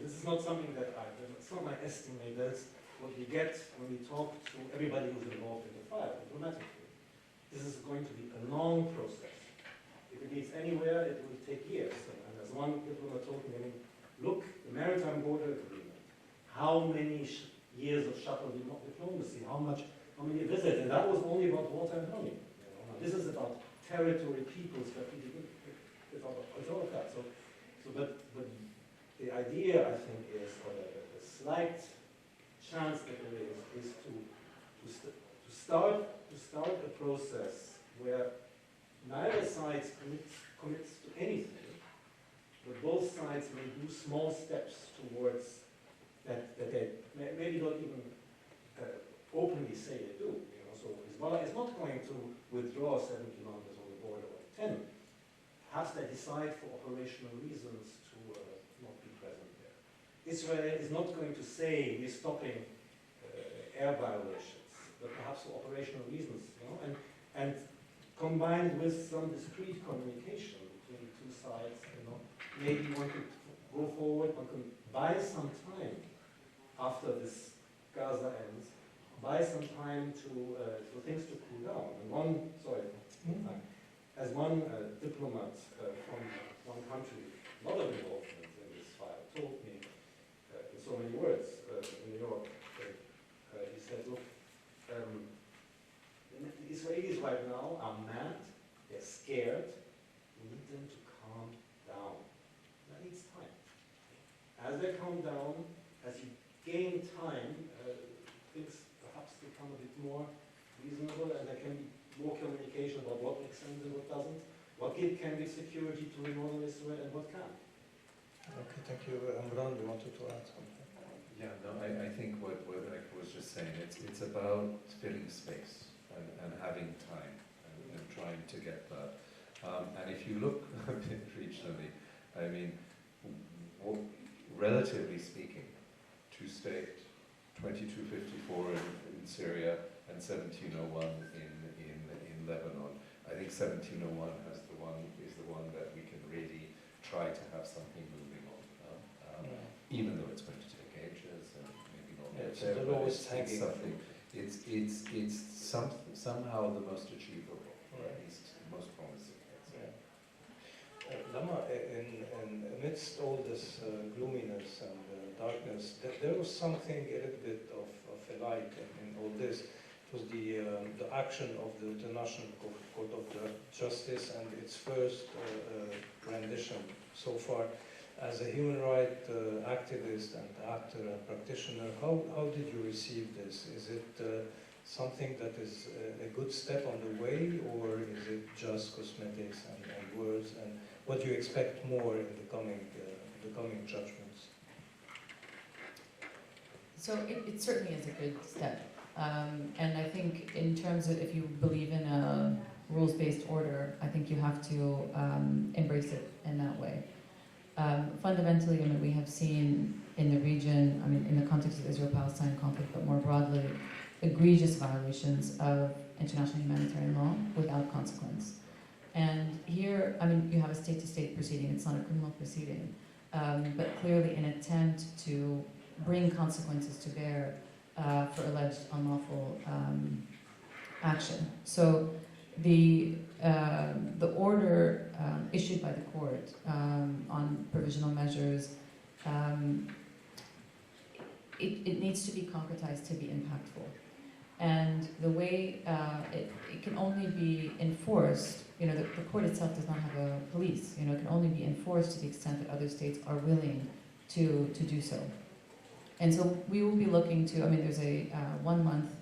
this is not something that it's not my estimate, that's what we get when we talk to everybody who's involved in the file, diplomatically. This is going to be a long process. If it leads anywhere, it will take years. And as one diplomat told me, look, the Maritime Border Agreement, how many years of shuttle diplomacy, how many visits, and that was only about water and money. Now, this is about territory, peoples, it's all of that. But the idea, I think, is, or the slight chance that there is to start a process where neither side commits to anything, but both sides may do small steps towards that they maybe don't even openly say they do. So Hezbollah is not going to withdraw 70 kilometers on the border or 10. Perhaps they decide for operational reasons to not be present there. Israel is not going to say we're stopping air violations, but perhaps for operational reasons, and combined with some discrete communication between two sides, maybe one could go forward, one could buy some time after this Gaza ends, buy some time for things to cool down. And as one diplomat from one country, a lot of involvement in this file, told me in so many words in New York, he said, look, the Israelis right now are mad, they're scared, we need them to calm down. That needs time. As they calm down, as you gain time, things perhaps become a bit more reasonable, and there can be more communication about what makes sense and what doesn't, what can give security to northern Israel and what can't. Okay, thank you. Amran, you wanted to add something? Yeah, no, I think what I was just saying, it's about filling space and having time and trying to get that. And if you look a bit regionally, I mean, relatively speaking, two-state, 2254 in Syria and 1701 in Lebanon. I think 1701 is the one that we can really try to have something moving on, even though it's going to take ages and maybe not It's there, the but lowest it's hanging something. It's somehow the most achievable, or at least most promising. Lama, amidst all this gloominess and darkness, there was something a little bit of a light in all this. It was the action of the International Court of Justice and its first rendition so far. As a human rights activist and actor and practitioner, how did you receive this? Is it something that is a good step on the way, or is it just cosmetics and words? And what do you expect more in the coming judgments? So it certainly is a good step. And I think in terms of if you believe in a rules-based order, I think you have to embrace it in that way. Fundamentally, I mean, we have seen in the region, I mean, in the context of the Israel-Palestine conflict, but more broadly, egregious violations of international humanitarian law without consequence. And here, I mean, you have a state-to-state proceeding, it's not a criminal proceeding, but clearly an attempt to bring consequences to bear for alleged unlawful action. So the order issued by the court on provisional measures, it needs to be concretized to be impactful. And the way it can only be enforced, you know, the court itself does not have a police, you know, it can only be enforced to the extent that other states are willing to do so. And so we will be looking to, I mean, there's a 1 month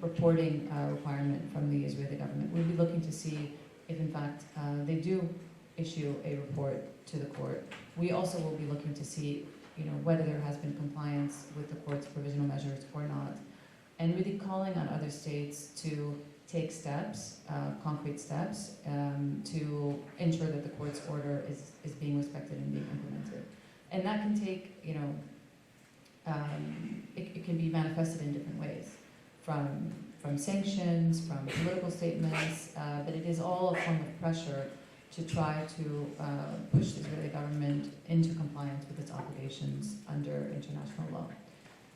reporting requirement from the Israeli government. We'll be looking to see if in fact they do issue a report to the court. We also will be looking to see, you know, whether there has been compliance with the court's provisional measures or not. And really calling on other states to take steps, concrete steps, to ensure that the court's order is being respected and being implemented. And that can take, you know, it can be manifested in different ways, from sanctions, from political statements, but it is all a form of pressure to try to push the Israeli government into compliance with its obligations under international law.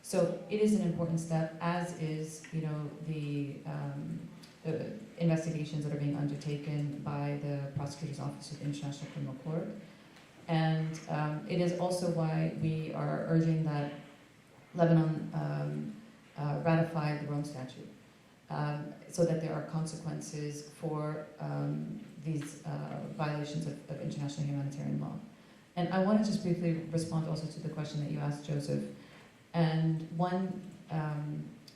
So it is an important step, as is, the investigations that are being undertaken by the Prosecutor's Office of the International Criminal Court. And it is also why we are urging that Lebanon ratify the Rome Statute, so that there are consequences for these violations of international humanitarian law. And I want to just briefly respond also to the question that you asked, Joseph. And one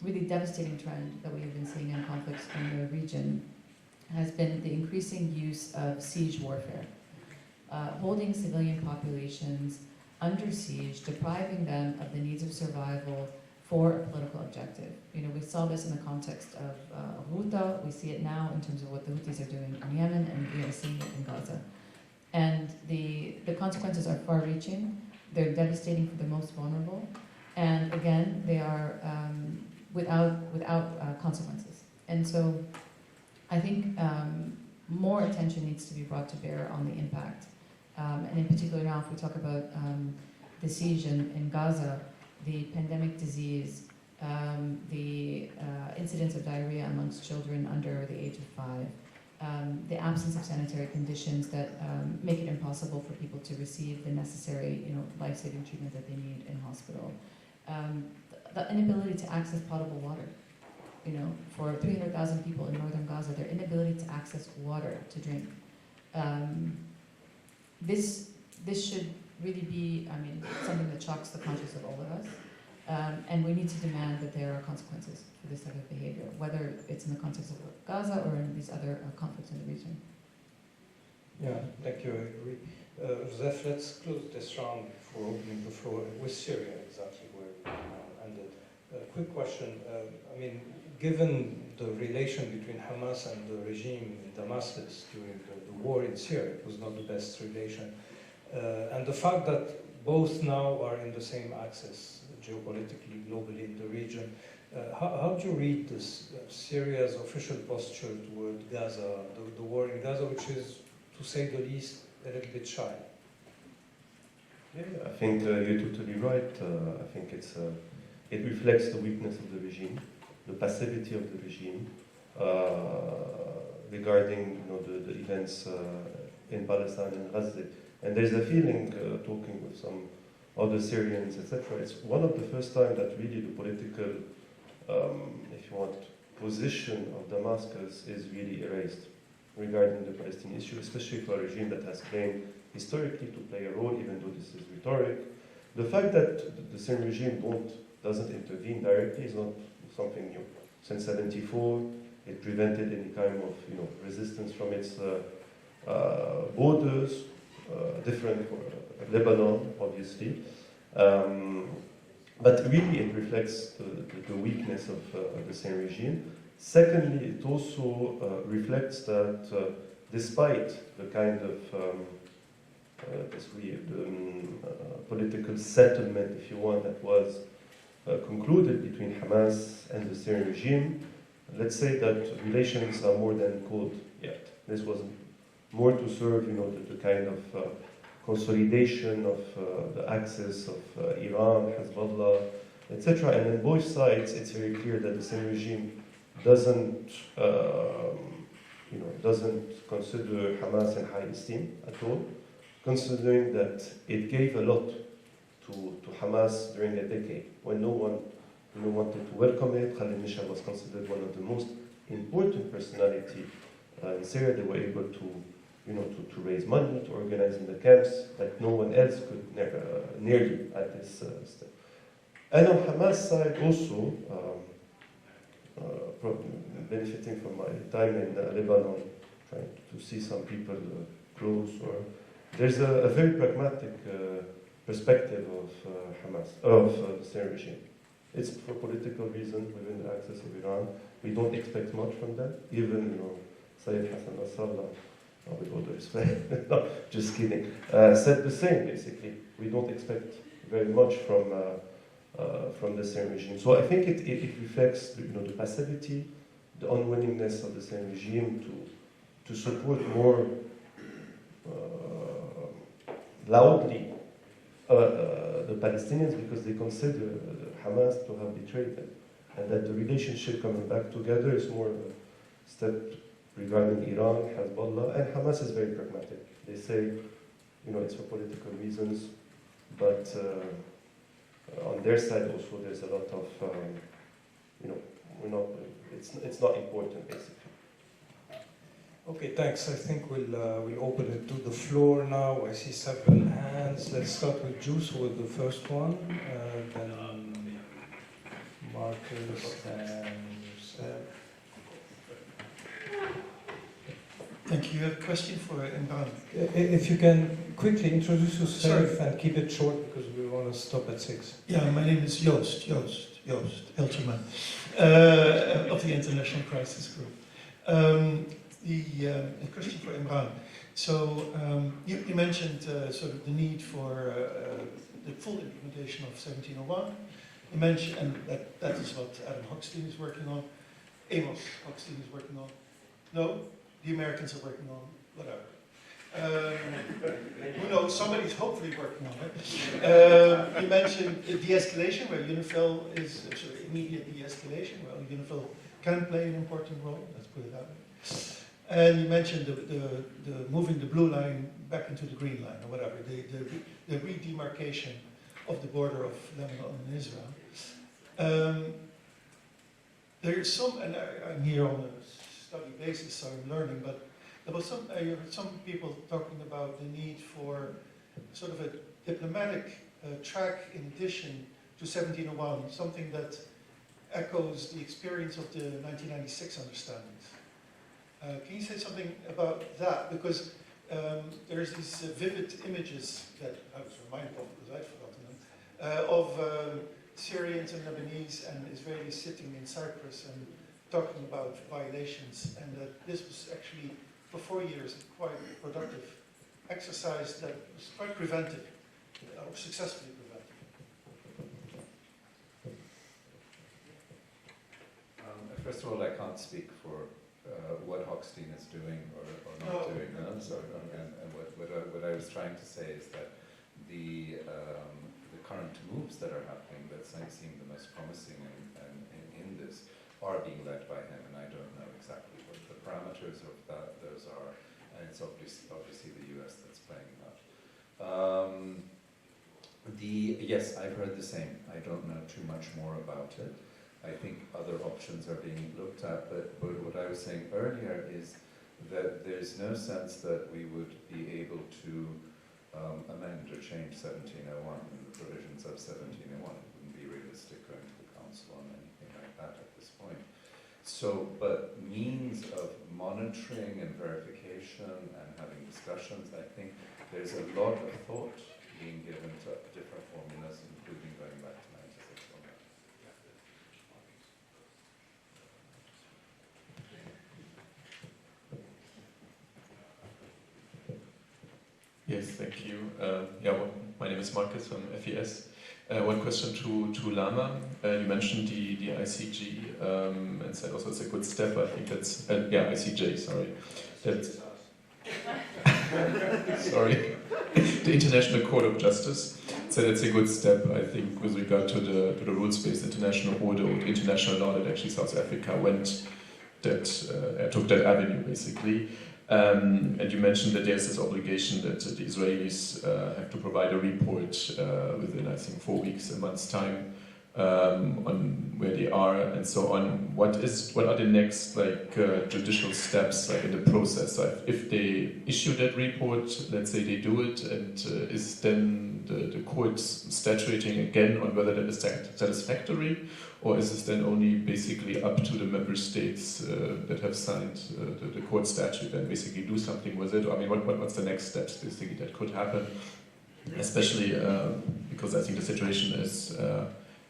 really devastating trend that we have been seeing in conflicts in the region has been the increasing use of siege warfare, holding civilian populations under siege, depriving them of the needs of survival for a political objective. We saw this in the context of Ghouta. We see it now in terms of what the Houthis are doing in Yemen, and we are seeing it in Gaza. And the consequences are far-reaching. They're devastating for the most vulnerable. And again, they are without consequences. And so I think more attention needs to be brought to bear on the impact. And in particular now, if we talk about the siege in Gaza, the pandemic disease, the incidence of diarrhea amongst children under the age of 5, the absence of sanitary conditions that make it impossible for people to receive the necessary, life-saving treatment that they need in hospital. The inability to access potable water. For 300,000 people in northern Gaza, their inability to access water to drink. This should really be, something that shocks the conscience of all of us. And we need to demand that there are consequences for this type of behavior, whether it's in the context of Gaza or in these other conflicts in the region. Yeah, thank you, I agree. Joseph, let's close this round before opening the floor with Syria, exactly where we ended. Quick question, given the relation between Hamas and the regime in Damascus during the war in Syria, it was not the best relation, and the fact that both now are in the same axis, geopolitically, globally in the region, how do you read this, Syria's official posture toward Gaza, the war in Gaza, which is, to say the least, a little bit shy? Yeah, I think you're totally right. I think it reflects the weakness of the regime, the passivity of the regime regarding the events in Palestine and Gaza. And there's a feeling, talking with some other Syrians, etc., it's one of the first times that really the political, if you want, position of Damascus is really erased regarding the Palestinian issue, especially for a regime that has claimed historically to play a role, even though this is rhetoric. The fact that the same regime doesn't intervene directly is not something new. Since '74, it prevented any kind of resistance from its borders, different for Lebanon, obviously. But really it reflects the weakness of the same regime. Secondly, it also reflects that despite the kind of political settlement, if you want, that was concluded between Hamas and the Syrian regime, let's say that relations are more than cold yet. This was more to serve, the kind of consolidation of the axis of Iran, Hezbollah, etc. And on both sides, it's very clear that the same regime doesn't consider Hamas in high esteem at all, considering that it gave a lot to Hamas during a decade, when no one wanted to welcome it. Khalid Mishaal was considered one of the most important personalities in Syria. They were able to raise money, to organize in the camps that no one else could nearly at this step. And on Hamas side also, benefiting from my time in Lebanon, trying to see some people close, there's a very pragmatic perspective of Hamas, of the Syrian regime. It's for political reasons within the axis of Iran. We don't expect much from them. Even Sayyid Hassan Nasrallah, with all the respect, no, just kidding, said the same basically. We don't expect very much from the Syrian regime. So I think it reflects the passivity, the unwillingness of the Syrian regime to support more loudly the Palestinians because they consider Hamas to have betrayed them, and that the relationship coming back together is more of a step regarding Iran, Hezbollah, and Hamas is very pragmatic. They say, it's for political reasons, but on their side also there's a lot of, it's not important basically. Okay, thanks. I think we'll open it to the floor now. I see several hands. Let's start with Juice with the first one, then Marcus and Seb. Thank you. You have a question for Imran? If you can quickly introduce yourself Sure. and keep it short because we want to stop at 6. Yeah, my name is Joost Elterman, of the International Crisis Group. The question for Imran. So you mentioned sort of the need for the full implementation of 1701. You mentioned, and that is what Adam Hochstein is working on, Amos Hochstein is working on. No, the Americans are working on, whatever. Who knows, somebody's hopefully working on it. You mentioned de-escalation, where UNIFIL is sort of immediate de-escalation. Well, UNIFIL can play an important role, let's put it that way. And you mentioned the moving the blue line back into the green line, or whatever, the re-demarcation of the border of Lebanon and Israel. There is some, and I'm here on a study basis, so I'm learning, but there was some people talking about the need for sort of a diplomatic track in addition to 1701, something that echoes the experience of the 1996 understandings. Can you say something about that? Because there's these vivid images that I was reminded of because I'd forgotten them, of Syrians and Lebanese and Israelis sitting in Cyprus and talking about violations, and that this was actually, for 4 years, a quite productive exercise that was quite preventive, or successfully preventive. First of all, I can't speak for what Hochstein is doing or not doing. So, and what I was trying to say is that the current moves that are happening that seem the most promising and in this are being led by him, and I don't know exactly what the parameters of those are, and it's obviously the US that's playing that. Yes, I've heard the same. I don't know too much more about it. I think other options are being looked at, but what I was saying earlier is that there's no sense that we would be able to amend or change 1701 and the provisions of 1701. It wouldn't be realistic going to the council on anything like that at this point. So, but means of monitoring and verification and having discussions, I think there's a lot of thought being given to different formulas, including going back to 96 on that. Yes, thank you. My name is Marcus from FES. One question to Lama. You mentioned the ICG and said also it's a good step. I think that's ICJ. Sorry, that's sorry. The International Court of Justice said it's a good step. I think with regard to the rules-based international order, or international law that actually South Africa took that avenue basically. And you mentioned that there's this obligation that the Israelis have to provide a report within, I think, 4 weeks, a month's time on where they are and so on. What are the next judicial steps in the process? If they issue that report, let's say they do it, and is then the court statuting again on whether that is satisfactory, or is this then only basically up to the member states that have signed the court statute and basically do something with it? I mean, what's the next steps basically that could happen? Especially because I think the situation is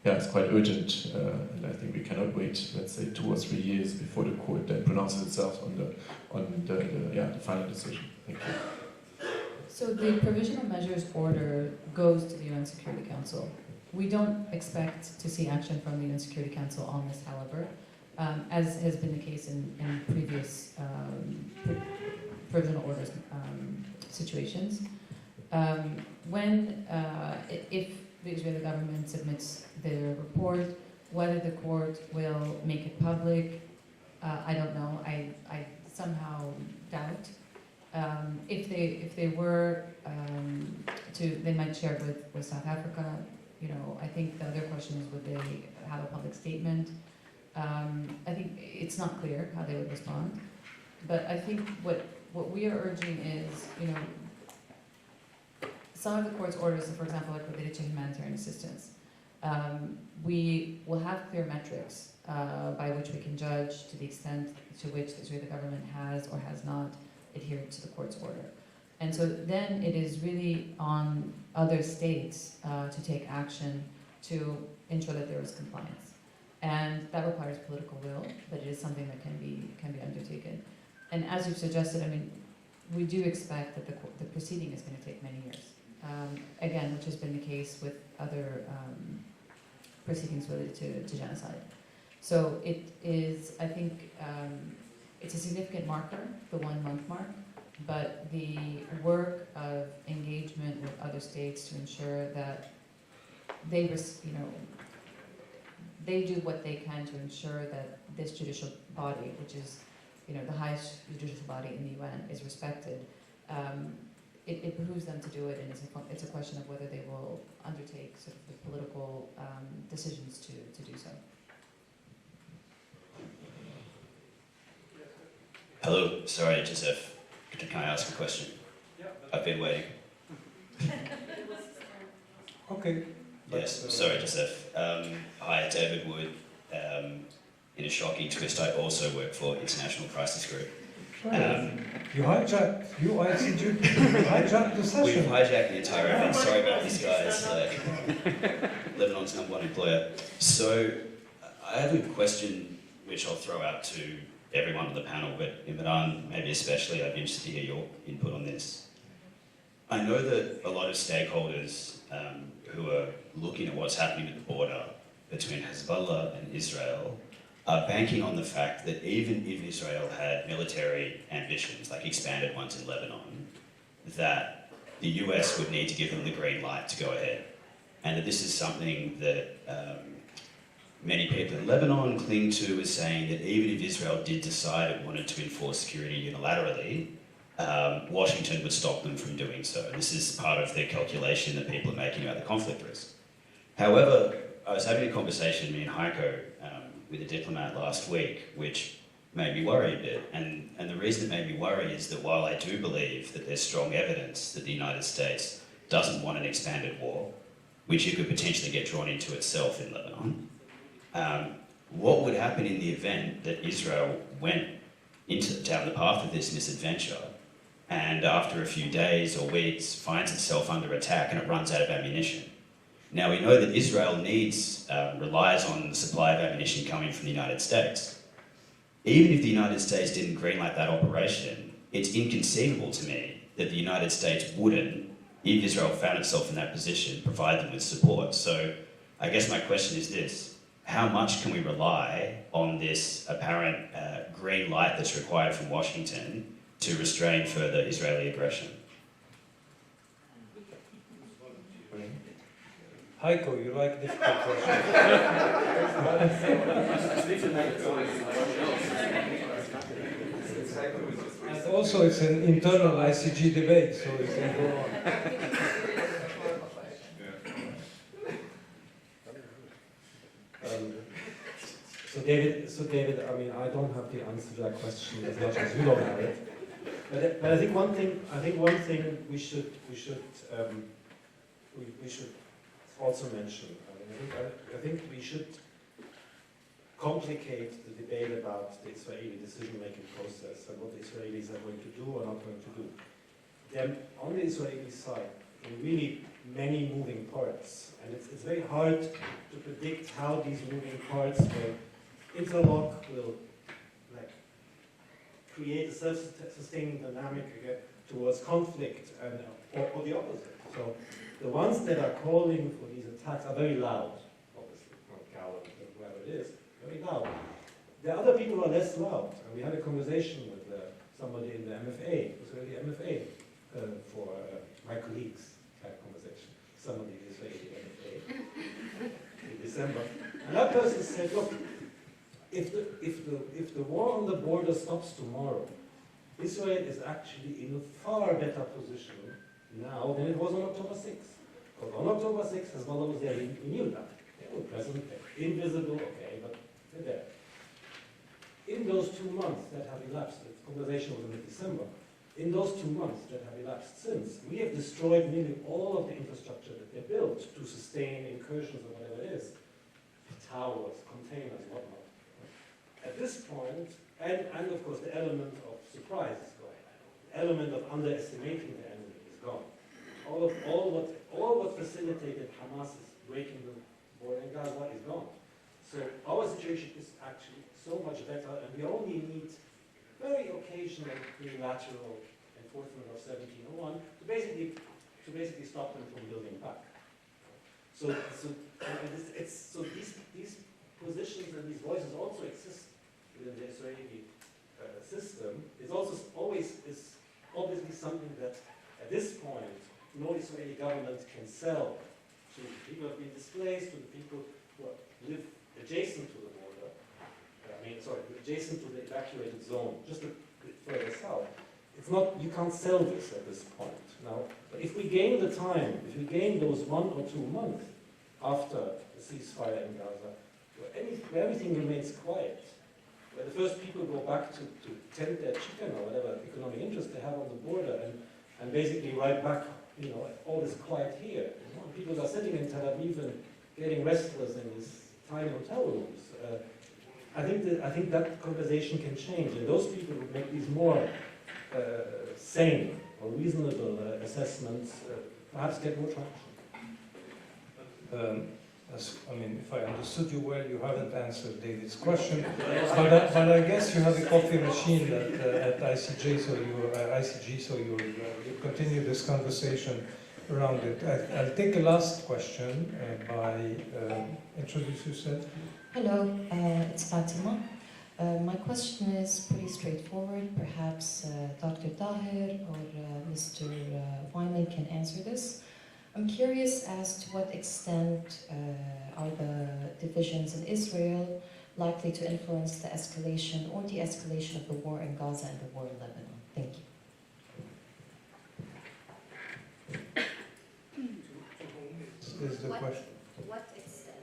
it's quite urgent, and I think we cannot wait, let's say, 2 or 3 years before the court then pronounces itself on the final decision. Thank you. So the provisional measures order goes to the UN Security Council. We don't expect to see action from the UN Security Council on this caliber. as has been the case in previous provisional orders situations. If the Israeli government submits their report, whether the court will make it public, I don't know. I somehow doubt. If they were they might share it with South Africa. You know, I think the other question is, would they have a public statement? I think it's not clear how they would respond. But I think what we are urging is, you know, some of the court's orders, for example, like related to humanitarian assistance, we will have clear metrics by which we can judge to the extent to which the Israeli government has or has not adhered to the court's order. And so then it is really on other states to take action to ensure that there is compliance. And that requires political will, but it is something that can be undertaken. And as you've suggested, I mean, we do expect that the proceeding is going to take many years. Again, which has been the case with other proceedings related to genocide. So it is, I think, it's a significant marker, the 1 month mark, but the work of engagement with other states to ensure that they, they do what they can to ensure that this judicial body, which is, you know, the highest judicial body in the UN, is respected. It behooves them to do it, and it's a question of whether they will undertake sort of the political decisions to do so. Hello, sorry, Joseph. Can I ask a question? I've been waiting. Okay. Yes, sorry, Joseph. Hi, David Wood. In a shocking twist, I also work for International Crisis Group. You hijacked the session. We've hijacked the entire event. Sorry about this, guys. Lebanon's #1 employer. So, I have a question which I'll throw out to everyone on the panel, but Imran, maybe especially, I'd be interested to hear your input on this. I know that a lot of stakeholders who are looking at what's happening at the border between Hezbollah and Israel are banking on the fact that even if Israel had military ambitions, like expanded ones in Lebanon, that the US would need to give them the green light to go ahead. And that this is something that many people in Lebanon cling to as saying that even if Israel did decide it wanted to enforce security unilaterally, Washington would stop them from doing so. This is part of the calculation that people are making about the conflict risk. However, I was having a conversation, me and Heiko, with a diplomat last week, which made me worry a bit. And the reason it made me worry is that while I do believe that there's strong evidence that the United States doesn't want an expanded war, which it could potentially get drawn into itself in Lebanon, what would happen in the event that Israel went down the path of this misadventure and after a few days or weeks finds itself under attack and it runs out of ammunition? Now we know that Israel relies on the supply of ammunition coming from the United States. Even if the United States didn't greenlight that operation, it's inconceivable to me that the United States wouldn't, if Israel found itself in that position, provide them with support. So I guess my question is this: how much can we rely on this apparent green light that's required from Washington to restrain further Israeli aggression? Heiko, you like difficult questions. And also it's an internal ICG debate, so it can go on. So David, I mean, I don't have the answer to that question as much as you don't have it. But I think one thing we should also mention. I think we should complicate the debate about the Israeli decision-making process and what the Israelis are going to do or not going to do. Then on the Israeli side, there are really many moving parts, and it's very hard to predict how these moving parts will interlock, will create a self-sustaining dynamic towards conflict or the opposite. So the ones that are calling for these attacks are very loud, obviously, not Gallon, whoever it is, very loud. There are other people who are less loud. And we had a conversation with somebody in the MFA, Israeli MFA, for my colleagues, had a conversation. Somebody in the Israeli MFA in December. And that person said, look, if the war on the border stops tomorrow, Israel is actually in a far better position now than it was on October 6th. Because on October 6th, Hezbollah was there, we knew that. They were present, they were invisible, okay, but they're there. In those 2 months that have elapsed, the conversation was in December, in those 2 months that have elapsed since, we have destroyed nearly all of the infrastructure that they built to sustain incursions or whatever it is. Towers, containers, whatnot. At this point, and of course the element of surprise is going. The element of underestimating the enemy is gone. All what facilitated Hamas's breaking the border in Gaza is gone. So our situation is actually so much better, and we only need very occasional unilateral enforcement of 1701 to basically stop them from building back. So these positions and these voices also exist within the Israeli system. It's also obviously something that at this point no Israeli government can sell to the people who have been displaced, to the people who live adjacent to the border. Adjacent to the evacuated zone, just a bit further south. It's not, you can't sell this at this point. Now, but if we gain the time, if we gain those 1 or 2 months after the ceasefire in Gaza, where everything remains quiet, where the first people go back to tend their chicken or whatever economic interest they have on the border, and basically right back, all this quiet here. People are sitting in Tel Aviv and getting restless in these tiny hotel rooms. I think that conversation can change, and those people who make these more sane or reasonable assessments perhaps get more traction. If I understood you well, you haven't answered David's question, but I guess you have a coffee machine at ICG, so you continue this conversation around it. I'll take a last question by introduce yourself. Hello, it's Fatima. My question is pretty straightforward. Perhaps Dr. Tahir or Mr. Wyman can answer this. I'm curious as to what extent are the divisions in Israel likely to influence the escalation or de-escalation of the war in Gaza and the war in Lebanon? Thank you. Is the question? To what extent?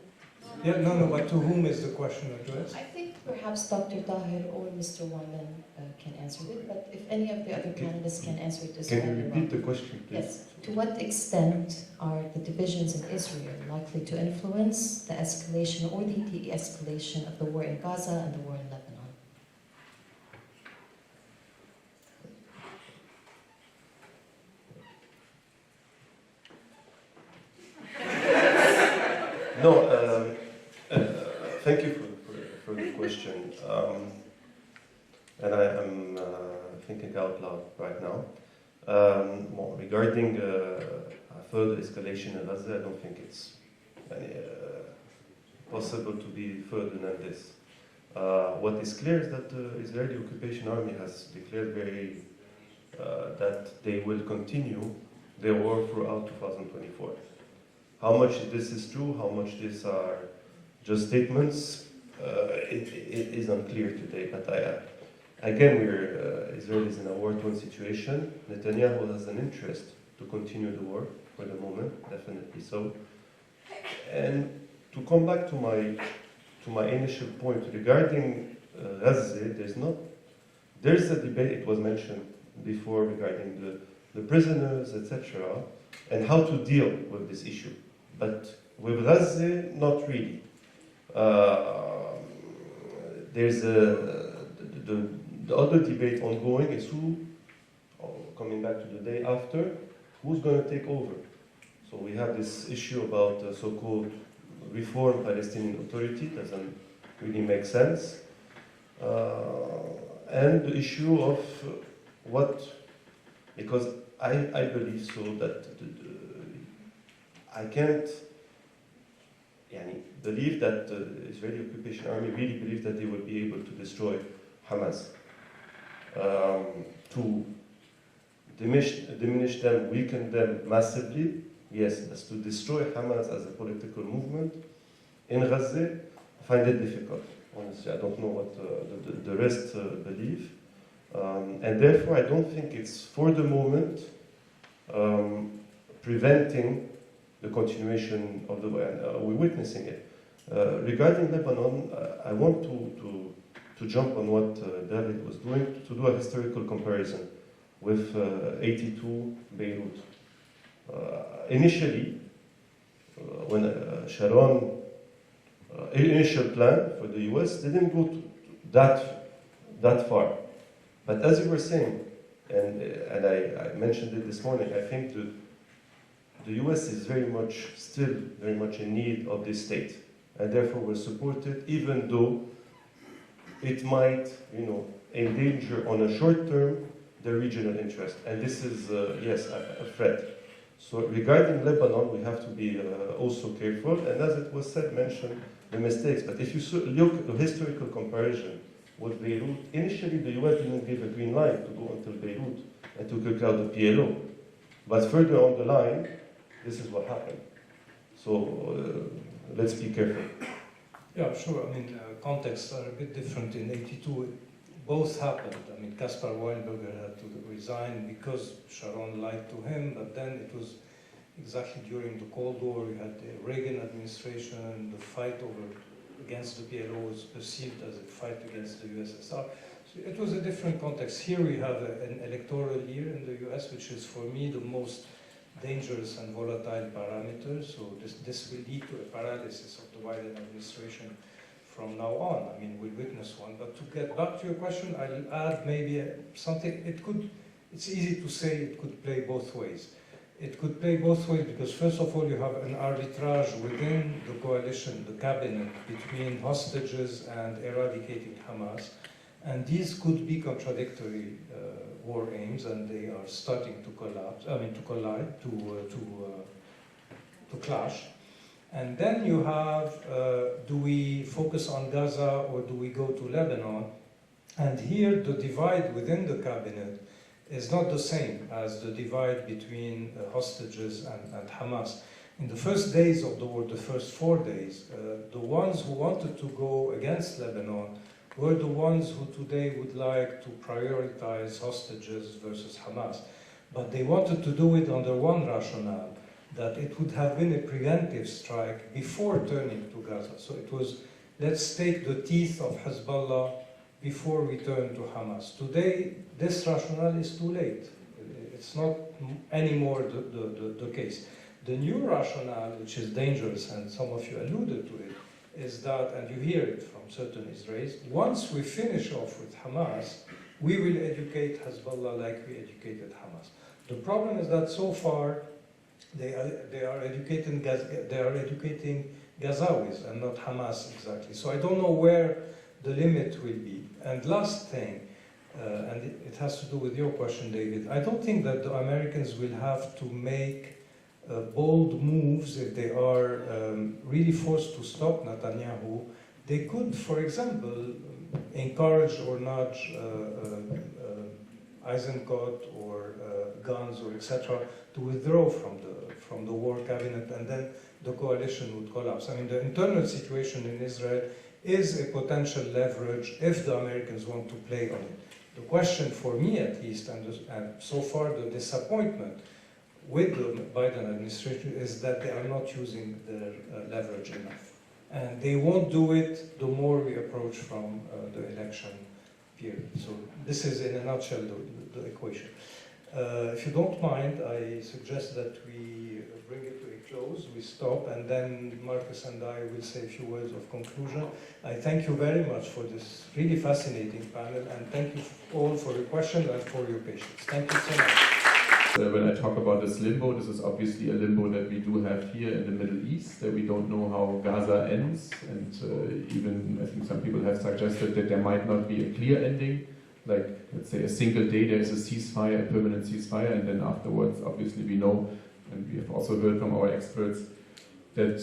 But to whom is the question addressed? I think perhaps Dr. Tahir or Mr. Wyman can answer it, but if any of the other panelists can answer it as well. Can you repeat the question, please? Yes. To what extent are the divisions in Israel likely to influence the escalation or the de-escalation of the war in Gaza and the war in Lebanon? Thank you for the question. And I am thinking out loud right now. Regarding further escalation in Gaza, I don't think it's possible to be further than this. What is clear is that the Israeli occupation army has declared that they will continue their war throughout 2024. How much this is true, how much these are just statements, it is unclear today. But again, Israel is in a war-torn situation. Netanyahu has an interest to continue the war for the moment, definitely so. And to come back to my initial point regarding Gaza, there's a debate. It was mentioned before regarding the prisoners, etc., and how to deal with this issue. But with Gaza, not really. There's the other debate ongoing is coming back to the day after, who's going to take over. So we have this issue about the so-called reform Palestinian Authority, doesn't really make sense. And the issue of because I believe so that I can't believe that the Israeli occupation army really believed that they would be able to destroy Hamas. To diminish them, weaken them massively, yes, as to destroy Hamas as a political movement in Gaza, I find it difficult. Honestly, I don't know what the rest believe. And therefore, I don't think it's, for the moment, preventing the continuation of the way, and we're witnessing it. Regarding Lebanon, I want to jump on what David was doing, to do a historical comparison with 82 Beirut. Initially, when Sharon, initial plan for the US didn't go that far. But as you were saying, and I mentioned it this morning, I think the US is still very much in need of this state, and therefore will support it, even though it might, endanger on a short term the regional interest. And this is, yes, a threat. So regarding Lebanon, we have to be also careful, and as it was mentioned, the mistakes. But if you look at the historical comparison with Beirut, initially the US didn't give a green light to go until Beirut and to kick out the PLO. But further on the line, this is what happened. So let's be careful. Yeah, sure. I mean, contexts are a bit different. In '82, both happened. I mean, Caspar Weinberger had to resign because Sharon lied to him, but then it was exactly during the Cold War. You had the Reagan administration, the fight against the PLO was perceived as a fight against the USSR. So it was a different context. Here we have an electoral year in the US, which is for me the most dangerous and volatile parameter. So this will lead to a paralysis of the Biden administration from now on. I mean, we'll witness one. But to get back to your question, I'll add maybe something. It's easy to say it could play both ways. It could play both ways because, first of all, you have an arbitrage within the coalition, the cabinet, between hostages and eradicating Hamas. And these could be contradictory war aims, and they are starting to collide, to clash. And then you have, do we focus on Gaza or do we go to Lebanon? And here the divide within the cabinet is not the same as the divide between hostages and Hamas. In the first days of the war, the first 4 days, the ones who wanted to go against Lebanon were the ones who today would like to prioritize hostages versus Hamas. But they wanted to do it under one rationale, that it would have been a preemptive strike before turning to Gaza. So it was, let's take the teeth of Hezbollah before we turn to Hamas. Today, this rationale is too late. It's not anymore the case. The new rationale, which is dangerous, and some of you alluded to it, is that, and you hear it from certain Israelis, once we finish off with Hamas, we will educate Hezbollah like we educated Hamas. The problem is that so far, they are educating Gazawis and not Hamas exactly. So I don't know where the limit will be. And last thing, and it has to do with your question, David, I don't think that the Americans will have to make bold moves if they are really forced to stop Netanyahu. They could, for example, encourage or nudge Eisenkot or Gantz or etc. to withdraw from the war cabinet, and then the coalition would collapse. I mean, the internal situation in Israel is a potential leverage if the Americans want to play on it. The question for me, at least, and so far the disappointment with the Biden administration is that they are not using their leverage enough. And they won't do it the more we approach from the election period. So this is, in a nutshell, the equation. If you don't mind, I suggest that we bring it to a close, we stop, and then Marcus and I will say a few words of conclusion. I thank you very much for this really fascinating panel, and thank you all for your questions and for your patience. Thank you so much. When I talk about this limbo, this is obviously a limbo that we do have here in the Middle East, that we don't know how Gaza ends, and even I think some people have suggested that there might not be a clear ending, like let's say a single day there is a ceasefire, a permanent ceasefire, and then afterwards obviously we know, and we have also heard from our experts, that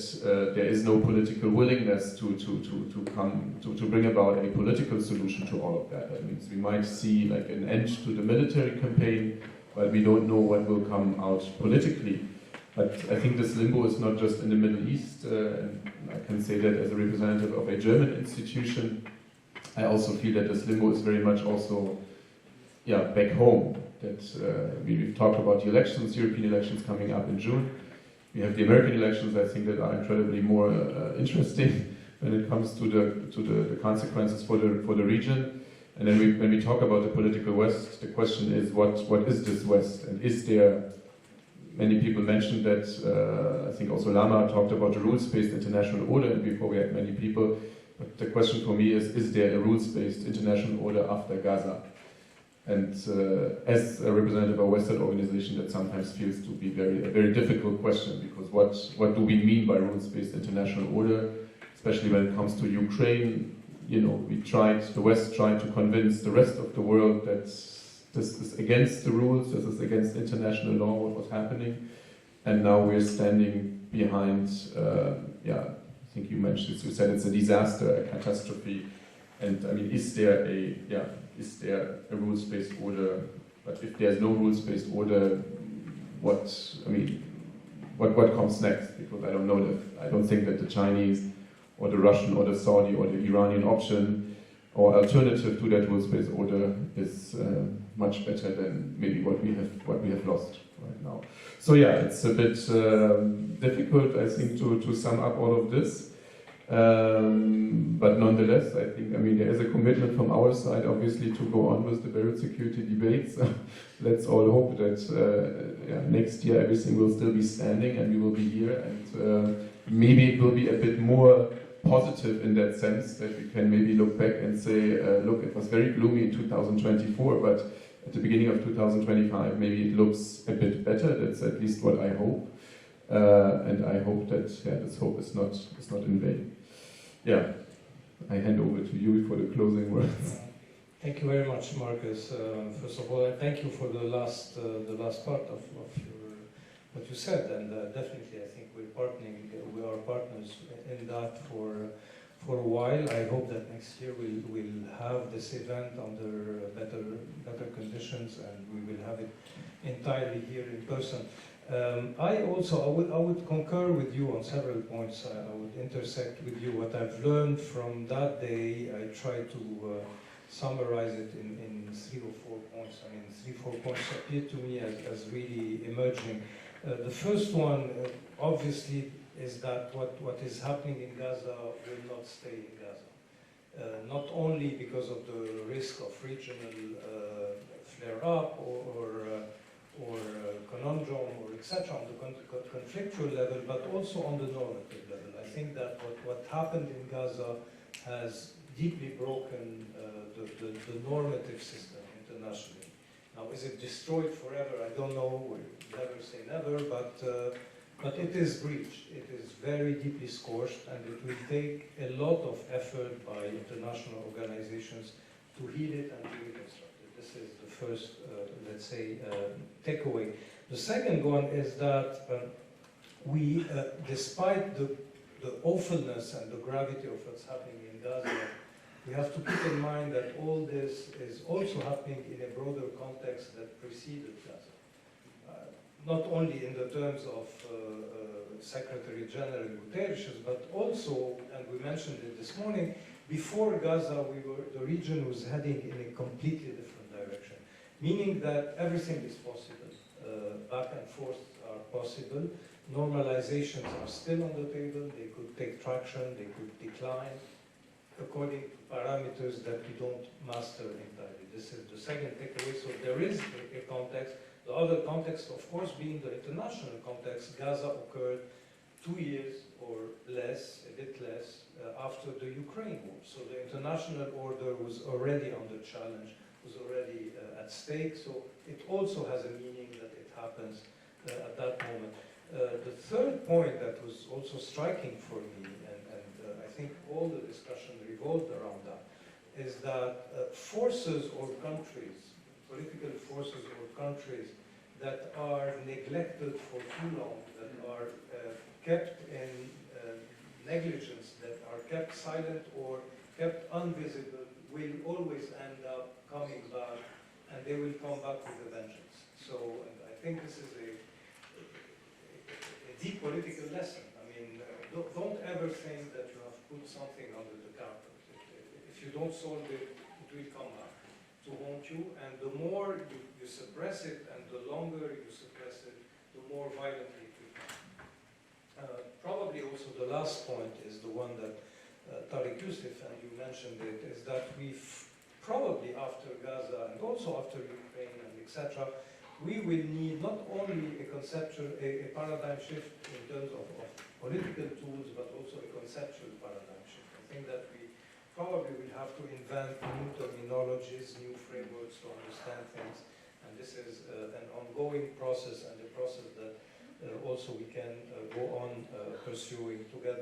there is no political willingness to bring about a political solution to all of that. That means we might see like an end to the military campaign, but we don't know what will come out politically. But I think this limbo is not just in the Middle East, and I can say that as a representative of a German institution. I also feel that this limbo is very much also, back home. That we've talked about the elections, European elections coming up in June. We have the American elections, I think, that are incredibly more interesting when it comes to the consequences for the region. And then when we talk about the political West, the question is what is this West? And is there, many people mentioned that, I think also Lama talked about the rules-based international order, and before we had many people. But the question for me is there a rules-based international order after Gaza? And as a representative of a Western organization, that sometimes feels to be a very difficult question, because what do we mean by rules-based international order, especially when it comes to Ukraine? The West tried to convince the rest of the world that this is against the rules, this is against international law, what was happening, and now we're standing behind, I think you said it's a disaster, a catastrophe, and I mean, is there a rules-based order? But if there's no rules-based order, what comes next? Because I don't know that. I don't think that the Chinese or the Russian or the Saudi or the Iranian option or alternative to that rules-based order is much better than maybe what we have lost right now. So it's a bit difficult, I think, to sum up all of this. But nonetheless, I think, there is a commitment from our side, obviously, to go on with the Beirut security debates. Let's all hope that next year everything will still be standing and we will be here, and maybe it will be a bit more positive in that sense, that we can maybe look back and say, look, it was very gloomy in 2024, but at the beginning of 2025, maybe it looks a bit better. That's at least what I hope. And I hope that this hope is not in vain. I hand over to you for the closing words. Thank you very much, Marcus. First of all, thank you for the last part of what you said, and definitely I think we are partners in that for a while. I hope that next year we'll have this event under better conditions, and we will have it entirely here in person. I would concur with you on several points. I would intersect with you what I've learned from that day. I try to summarize it in 3 or 4 points. 3 or 4 points appear to me as really emerging. The first one, obviously, is that what is happening in Gaza will not stay in Gaza. Not only because of the risk of regional flare-up or conundrum or etc. on the conflictual level, but also on the normative level. I think that what happened in Gaza has deeply broken the normative system internationally. Now, is it destroyed forever? I don't know. We'll never say never, but it is breached. It is very deeply scorched, and it will take a lot of effort by international organizations to heal it and to reconstruct it. This is the first, let's say, takeaway. The second one is that we, despite the awfulness and the gravity of what's happening in Gaza, we have to keep in mind that all this is also happening in a broader context that preceded Gaza. Not only in the terms of Secretary General Guterres, but also, and we mentioned it this morning, before Gaza, the region was heading in a completely different direction, meaning that everything is possible. Back and forth are possible. Normalizations are still on the table. They could take traction. They could decline according to parameters that we don't master entirely. This is the second takeaway. So there is a context. The other context, of course, being the international context. Gaza occurred 2 years or less, a bit less, after the Ukraine war. So the international order was already under challenge, was already at stake. So it also has a meaning that it happens at that moment. The third point that was also striking for me, and I think all the discussion revolved around that, is that forces or countries, political forces or countries that are neglected for too long, that are kept in negligence, that are kept silent or kept invisible, will always end up coming back, and they will come back with a vengeance. So and I think this is a deep political lesson. I mean, don't ever think that you have put something under the carpet. If you don't solve it, it will come back to haunt you, and the more you suppress it and the longer you suppress it, the more violently it will come. Probably also the last point is the one that Tariq Youssef, and you mentioned it, is that we've probably after Gaza and also after Ukraine and etc., we will need not only a conceptual, a paradigm shift in terms of political tools, but also a conceptual paradigm shift. I think that we probably will have to invent new terminologies, new frameworks to understand things, and this is an ongoing process and a process that also we can go on pursuing together